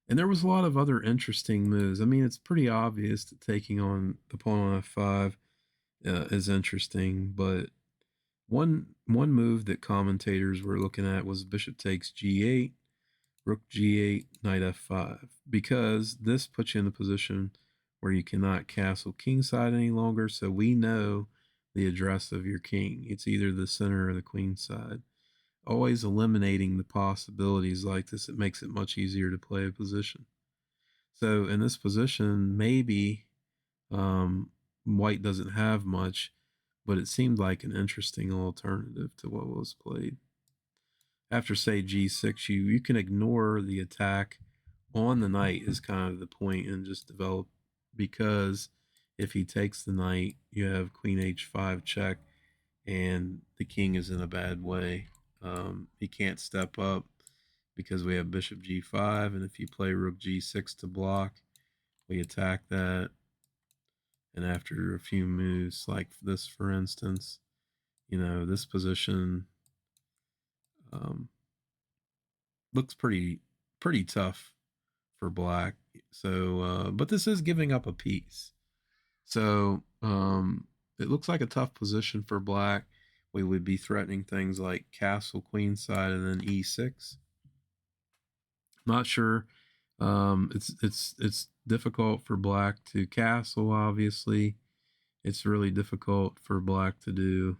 And there was a lot of other interesting moves. I mean, it's pretty obvious that taking on the pawn on f5 is interesting, but one move that commentators were looking at was bishop takes g8, rook g8, knight f5, because this puts you in the position where you cannot castle kingside any longer. So we know the address of your king. It's either the center or the queen side. Always eliminating the possibilities like this, it makes it much easier to play a position. So in this position, maybe white doesn't have much, but it seemed like an interesting alternative to what was played. After, say, g6, you can ignore the attack on the knight is kind of the point and just develop, because if he takes the knight, you have queen h5 check, and the king is in a bad way. He can't step up because we have bishop g5, and if you play rook g6 to block, we attack that. And after a few moves like this, for instance, this position looks pretty tough for black. So, but this is giving up a piece. So it looks like a tough position for black. We would be threatening things like castle queenside and then e6. Not sure. It's difficult for black to castle. Obviously, it's really difficult for black to do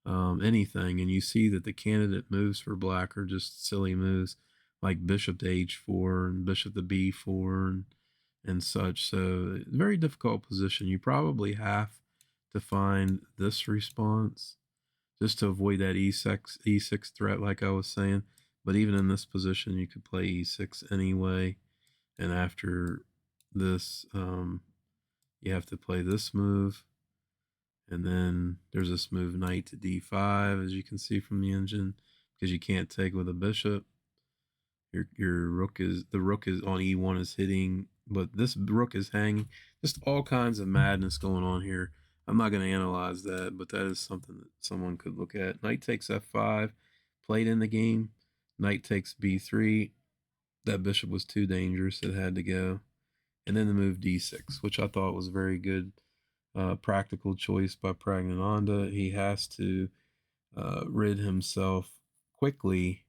anything. And you see that the candidate moves for black are just silly moves, like bishop to h4 and bishop to b4 and such. So very difficult position. You probably have to find this response just to avoid that e6 threat, like I was saying. But even in this position, you could play e6 anyway. And after this, you have to play this move. And then there's this move knight to d5, as you can see from the engine, because you can't take with a bishop. Your rook is on e1 is hitting, but this rook is hanging. Just all kinds of madness going on here. I'm not going to analyze that, but that is something that someone could look at. Knight takes f5, played in the game. Knight takes b3. That bishop was too dangerous; it had to go. And then the move d6, which I thought was a very good practical choice by Praggnanandhaa. He has to rid himself quickly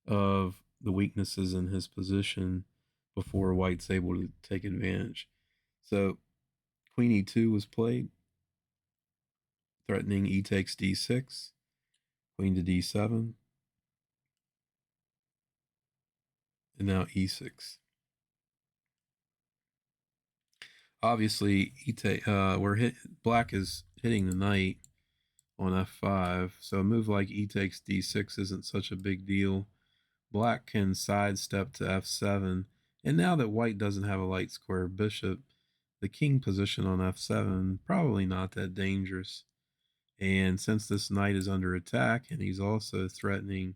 of the weaknesses in his position before white's able to take advantage. So queen e2 was played, threatening e takes d6, queen to d7, and now e6. Obviously, black is hitting the knight on f5, so a move like e takes d6 isn't such a big deal. Black can sidestep to f7, and now that white doesn't have a light square bishop, the king position on f7 probably not that dangerous. And since this knight is under attack and he's also threatening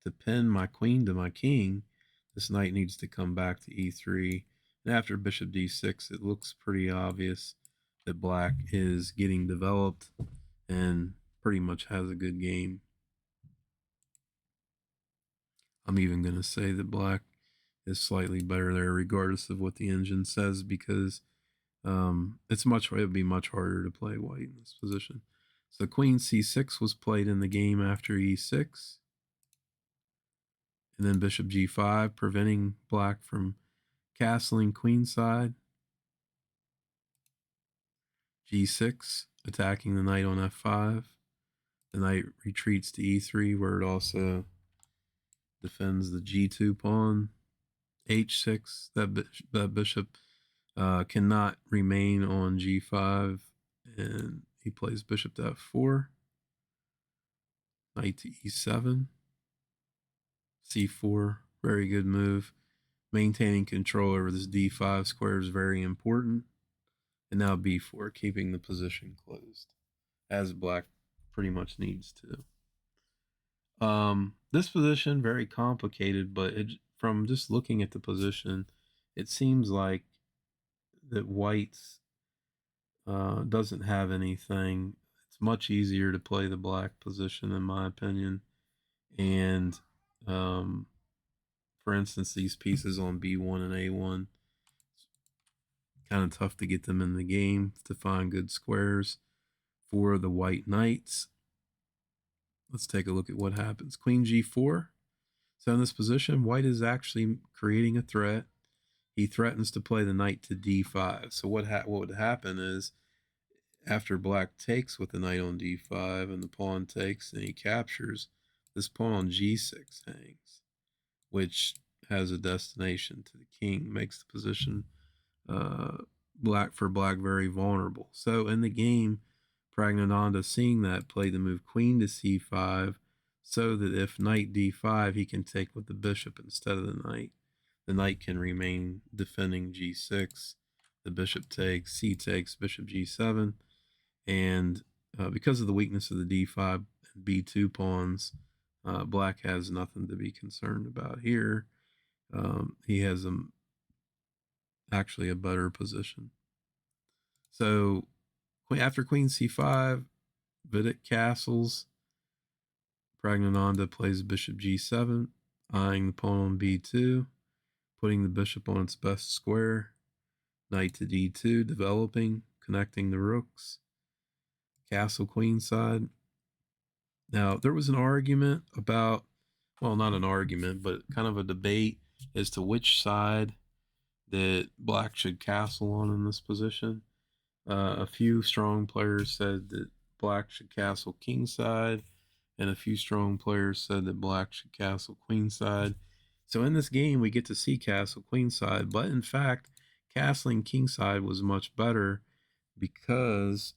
to pin my queen to my king, this knight needs to come back to e3. And after bishop d6, it looks pretty obvious that black is getting developed and pretty much has a good game. I'm even going to say that black is slightly better there, regardless of what the engine says, because it would be much harder to play white in this position. So queen c6 was played in the game after e6, and then bishop g5, preventing black from castling queenside. g6, attacking the knight on f5. The knight retreats to e3, where it also defends the g2 pawn. h6, that bishop cannot remain on g5, and he plays bishop to f4, knight to e7, c4, very good move. Maintaining control over this d5 square is very important. And now b4, keeping the position closed, as black pretty much needs to. This position, very complicated, but from just looking at the position, it seems like that white's doesn't have anything. It's much easier to play the black position, in my opinion. And for instance, these pieces on b1 and a1, kind of tough to get them in the game to find good squares for the white knights. Let's take a look at what happens. Queen g4. So in this position, white is actually creating a threat. He threatens to play the knight to d5. So what would happen is, after black takes with the knight on d5 and the pawn takes and he captures, this pawn on g6 hangs, which has a destination to the king, makes the position black very vulnerable. So in the game, Praggnanandhaa, seeing that, played the move queen to c5, so that if knight d5, he can take with the bishop instead of the knight. The knight can remain defending g6. The bishop takes, c takes, bishop g7, and because of the weakness of the d5 and b2 pawns, black has nothing to be concerned about here. He has actually a better position. So after queen c5, Vidit castles. Praggnanandhaa plays bishop g7, eyeing the pawn on b2, putting the bishop on its best square. Knight to d2, developing, connecting the rooks. Castle queenside. Now, there was an argument about, well, not an argument, but kind of a debate as to which side that black should castle on in this position. A few strong players said that black should castle kingside, and a few strong players said that black should castle queenside. So in this game, we get to see castle queenside, but in fact, castling kingside was much better because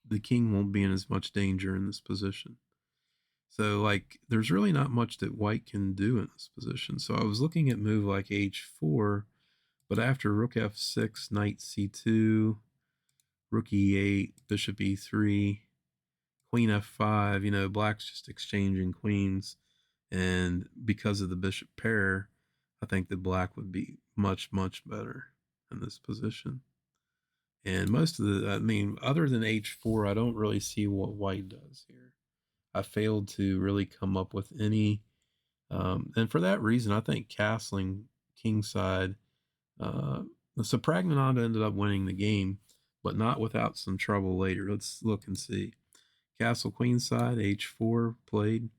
the king won't be in as much danger in this position. So, like, there's really not much that white can do in this position. So I was looking at move like h4, but after rook f6, knight c2, rook e8, bishop e3, queen f5, black's just exchanging queens. And because of the bishop pair, I think that black would be much, much better in this position. And most of other than h4, I don't really see what white does here. I failed to really come up with any. And for that reason, I think castling kingside. So Praggnanandhaa ended up winning the game, but not without some trouble later. Let's look and see. Castle queenside, h4 played.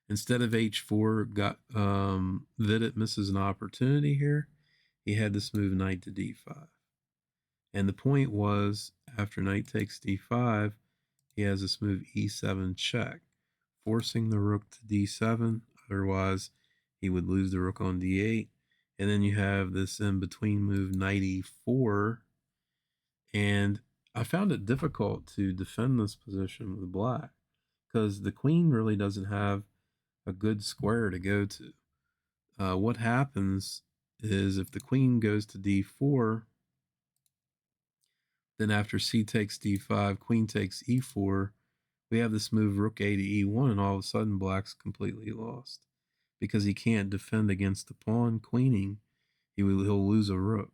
Instead of h4, got Vidit misses an opportunity here. He had this move knight to d5. And the point was, after knight takes d5, he has this move e7 check, forcing the rook to d7. Otherwise, he would lose the rook on d8. And then you have this in-between move, knight e4. And I found it difficult to defend this position with black because the queen really doesn't have a good square to go to. What happens is, if the queen goes to d4, then after c takes d5, queen takes e4, we have this move rook a to e1, and all of a sudden black's completely lost because he can't defend against the pawn queening. He'll lose a rook.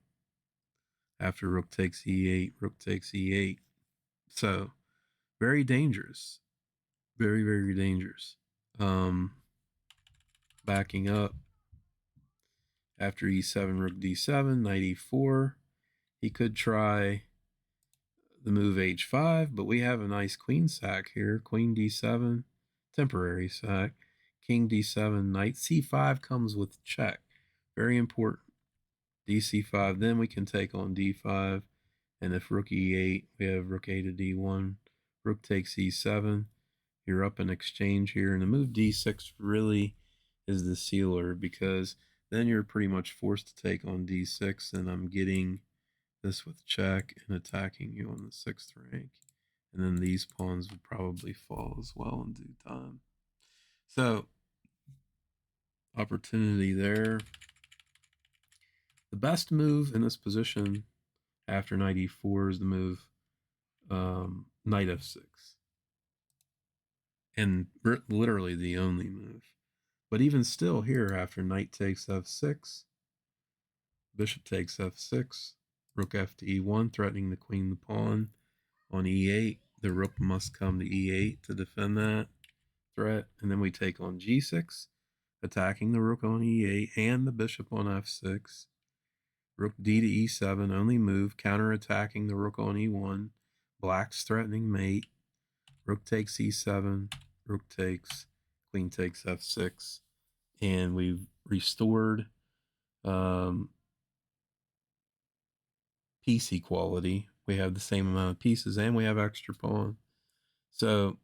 After rook takes e8, rook takes e8. So very dangerous. Very, very dangerous. Backing up. After e7, rook d7, knight e4. He could try the move h5, but we have a nice queen sack here. Queen d7, temporary sack. King d7, knight c5 comes with check. Very important. dc5, then we can take on d5. And if rook e8, we have rook a to d1. Rook takes e7. You're up in exchange here. And the move d6 really is the sealer, because then you're pretty much forced to take on d6, and I'm getting this with check and attacking you on the 6th rank. And then these pawns would probably fall as well in due time. So, opportunity there. The best move in this position after knight e4 is the move knight f6. And literally the only move. But even still here, after knight takes f6, bishop takes f6, rook f to e1, threatening the queen, the pawn. On e8, the rook must come to e8 to defend that threat. And then we take on g6, attacking the rook on e8 and the bishop on f6. Rook d to e7, only move, counterattacking the rook on e1. Black's threatening mate. Rook takes e7, rook takes, queen takes f6. And we've restored piece equality. We have the same amount of pieces and we have extra pawn. So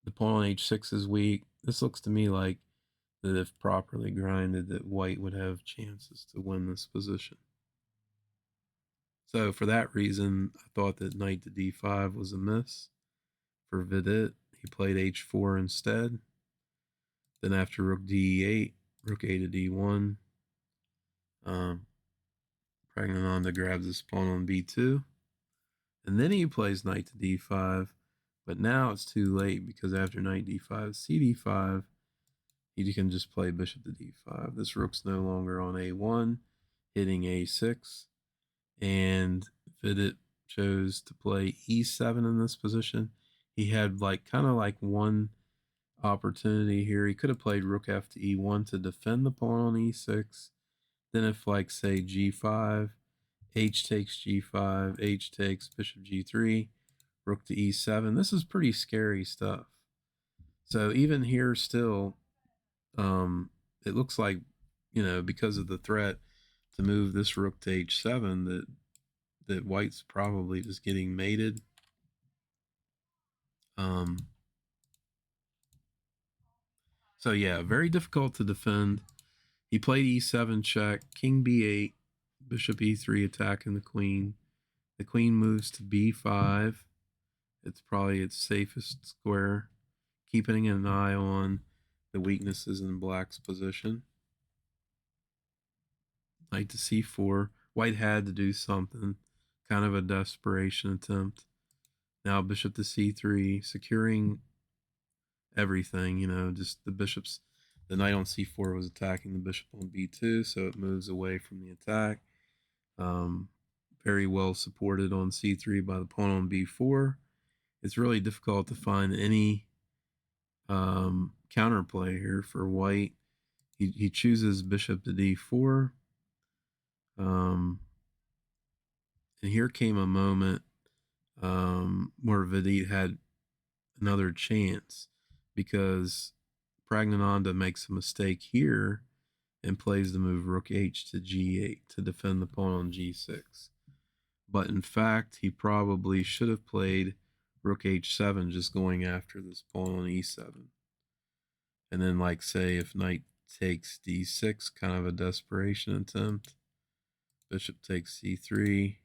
the pawn on h6 is weak. This looks to me like that if properly grinded, that white would have chances to win this position. So for that reason, I thought that knight to d5 was a miss for Vidit. He played h4 instead. Then after rook d8, rook a to d1. Pragnananda grabs his pawn on b2. And then he plays knight to d5. But now it's too late because after knight d5, cd5, he can just play bishop to d5. This rook's no longer on a1, hitting a6. And Vidit chose to play e7 in this position. He had kind of like one opportunity here. He could have played rook f to e1 to defend the pawn on e6. Then if say g5, h takes g5, h takes bishop g3, rook to e7. This is pretty scary stuff. So even here still, it looks like, because of the threat to move this rook to h7, that white's probably just getting mated. So yeah, very difficult to defend. He played e7 check, king b8, bishop e3 attacking the queen. The queen moves to b5. It's probably its safest square, keeping an eye on the weaknesses in black's position. Knight to c4. White had to do something, kind of a desperation attempt. Now bishop to c3, securing everything, just the knight on c4 was attacking the bishop on b2, so it moves away from the attack. Very well supported on c3 by the pawn on b4. It's really difficult to find any counterplay here for white. He chooses bishop to d4. And here came a moment where Vidit had another chance, because Pragnananda makes a mistake here and plays the move rook h to g8 to defend the pawn on g6. But in fact, he probably should have played rook h7, just going after this pawn on e7. And then say if knight takes d6, kind of a desperation attempt. Bishop takes c3,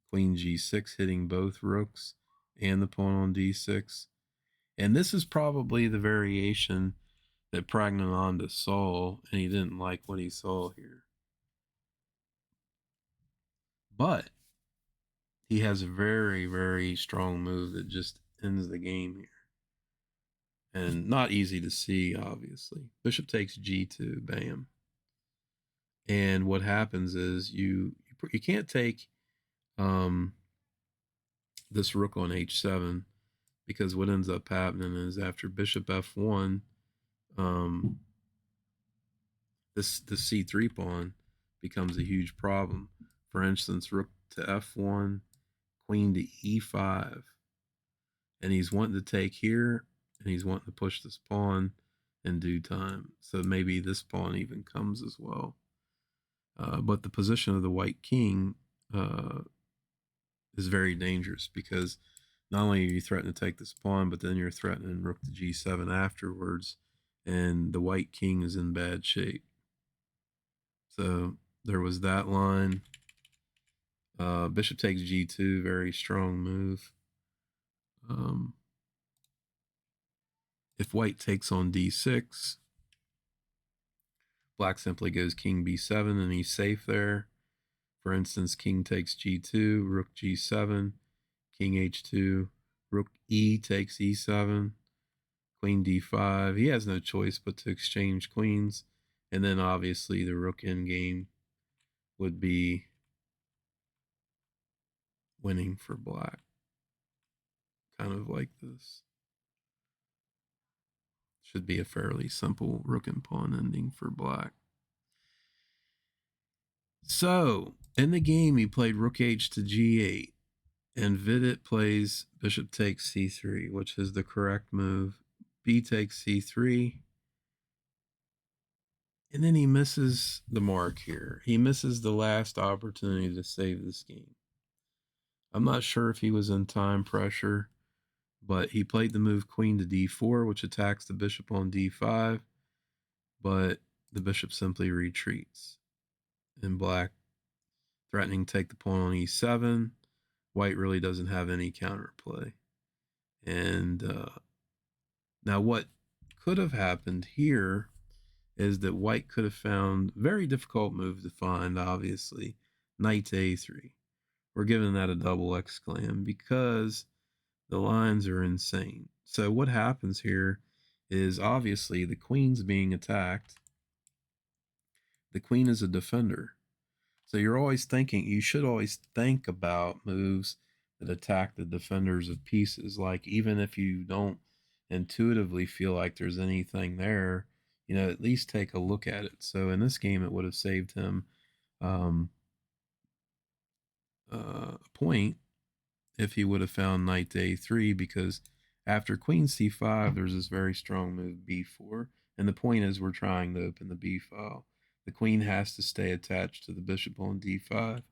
queen g6, hitting both rooks and the pawn on d6. And this is probably the variation that Pragnananda saw, and he didn't like what he saw here. But he has a very, very strong move that just ends the game here. And not easy to see, obviously. Bishop takes g2, bam. And what happens is you can't take this rook on h7, because what ends up happening is after bishop f1, the c3 pawn becomes a huge problem. For instance, rook to f1, queen to e5, and he's wanting to take here, and he's wanting to push this pawn in due time. So maybe this pawn even comes as well. But the position of the white king is very dangerous, because not only are you threatening to take this pawn, but then you're threatening rook to g7 afterwards, and the white king is in bad shape. So there was that line. Bishop takes g2, very strong move. If white takes on d6, black simply goes king b7 and he's safe there. For instance, king takes g2, rook g7, king h2, rook e takes e7, queen d5. He has no choice but to exchange queens. And then obviously the rook endgame would be winning for black. Kind of like this. Should be a fairly simple rook and pawn ending for black. So, in the game, he played rook h to g8, and Vidit plays bishop takes c3, which is the correct move. B takes c3, and then he misses the mark here. He misses the last opportunity to save this game. I'm not sure if he was in time pressure, but he played the move queen to d4, which attacks the bishop on d5, but the bishop simply retreats. And black threatening to take the pawn on e7. White really doesn't have any counterplay. And now what could have happened here is that white could have found very difficult move to find, obviously, knight to a3. We're giving that a double exclam because the lines are insane. So what happens here is obviously the queen's being attacked. The queen is a defender. So you're always thinking, you should always think about moves that attack the defenders of pieces. Like even if you don't intuitively feel like there's anything there, you know, at least take a look at it. So in this game, it would have saved him a point if he would have found knight to a3, because after queen c5, there's this very strong move b4. And the point is we're trying to open the b file. The queen has to stay attached to the bishop on d5.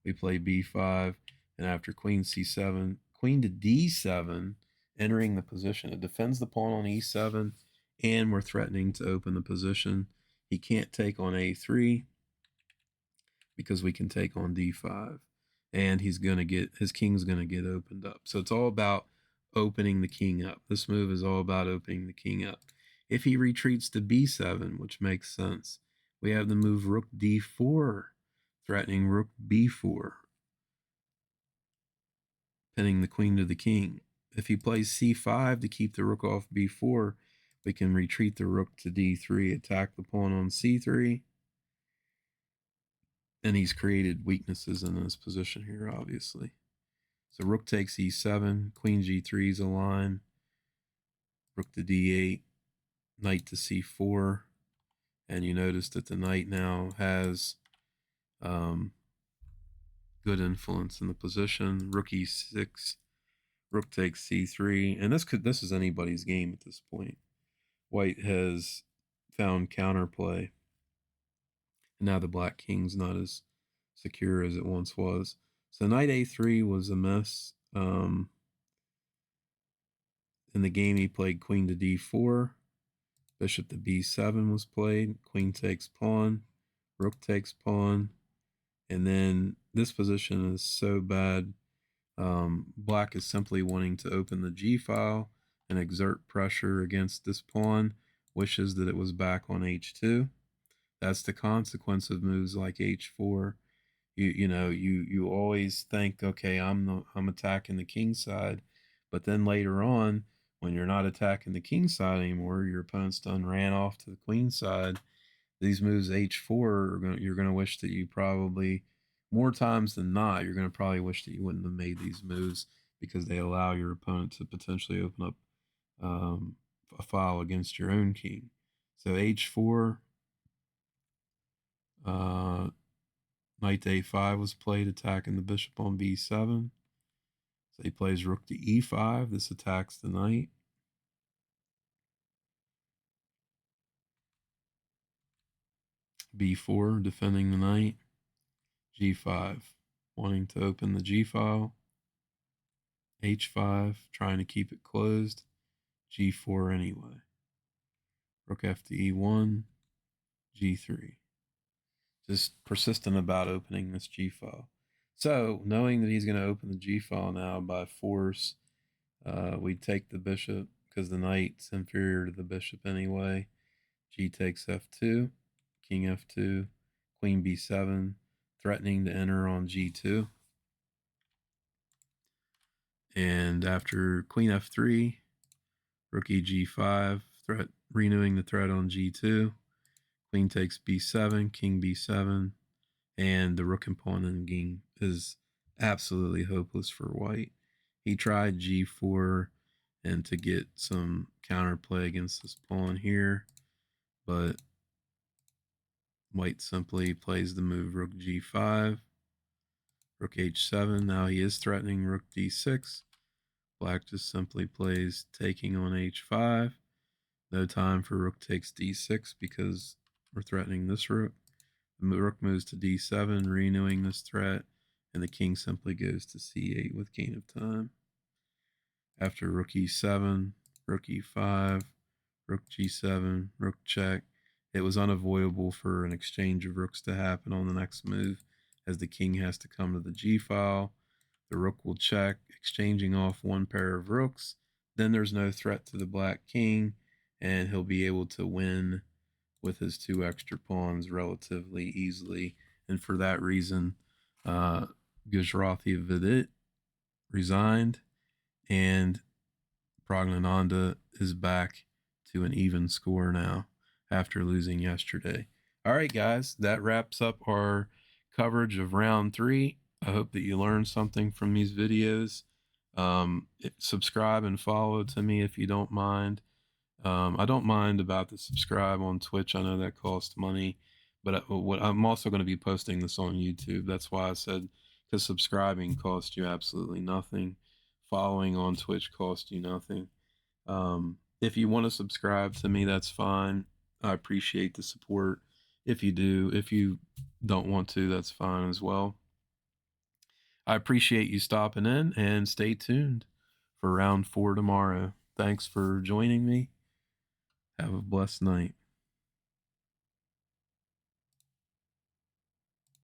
We play b5, and after queen c7, queen to d7, entering the position. It defends the pawn on e7, and we're threatening to open the position. He can't take on a3 because we can take on d5, and his king's gonna get opened up. So it's all about opening the king up. This move is all about opening the king up. If he retreats to b7, which makes sense, we have the move rook d4, threatening rook b4, pinning the queen to the king. If he plays c5 to keep the rook off b4, we can retreat the rook to d3, attack the pawn on c3, and he's created weaknesses in this position here, obviously. So rook takes e7, queen g3 is a line, rook to d8, knight to c4, and you notice that the knight now has good influence in the position. Rook e6, rook takes c3, and this is anybody's game at this point. White has found counterplay, and now the black king's not as secure as it once was. So knight a3 was a mess. In the game, he played queen to d4. Bishop to b7 was played. Queen takes pawn. Rook takes pawn. And then this position is so bad. Black is simply wanting to open the g file and exert pressure against this pawn. Wishes that it was back on h2. That's the consequence of moves like h4. You always think, okay, I'm attacking the king side, but then later on, when you're not attacking the king side anymore, your opponent's done ran off to the queen side. These moves h4 you're gonna wish that you probably, more times than not, you're gonna probably wish that you wouldn't have made these moves, because they allow your opponent to potentially open up a file against your own king. So h4. Knight to a5 was played, attacking the bishop on b7. So he plays rook to e5. This attacks the knight. b4, defending the knight. g5, wanting to open the g file. h5, trying to keep it closed. g4 anyway. Rook f to e1. g3. just persistent about opening this G file. So, knowing that he's going to open the G file now by force, we take the bishop because the knight's inferior to the bishop anyway. G takes f2, king f2, queen b7, threatening to enter on g2. And after queen f3, rook e g5, renewing the threat on g2. Queen takes b7, king b7, and the rook and pawn endgame is absolutely hopeless for white. He tried g4 and to get some counterplay against this pawn here, but white simply plays the move rook g5, rook h7. Now he is threatening rook d6. Black just simply plays taking on h5. No time for rook takes d6 because we're threatening this rook. The rook moves to d7, renewing this threat, and the king simply goes to c8 with gain of time. After rook e7, rook e5, rook g7, rook check, it was unavoidable for an exchange of rooks to happen on the next move, as the king has to come to the g file. The rook will check, exchanging off one pair of rooks. Then there's no threat to the black king, and he'll be able to win with his two extra pawns relatively easily. And for that reason, Gujarati Vidit resigned, and Praggnanandhaa is back to an even score now after losing yesterday. All right, guys, that wraps up our coverage of round 3. I hope that you learned something from these videos. Subscribe and follow to me if you don't mind. I don't mind about the subscribe on Twitch. I know that costs money, but I'm also going to be posting this on YouTube. That's why I said, because subscribing costs you absolutely nothing. Following on Twitch costs you nothing. If you want to subscribe to me, that's fine. I appreciate the support. If you do, if you don't want to, that's fine as well. I appreciate you stopping in, and stay tuned for round 4 tomorrow. Thanks for joining me. Have a blessed night.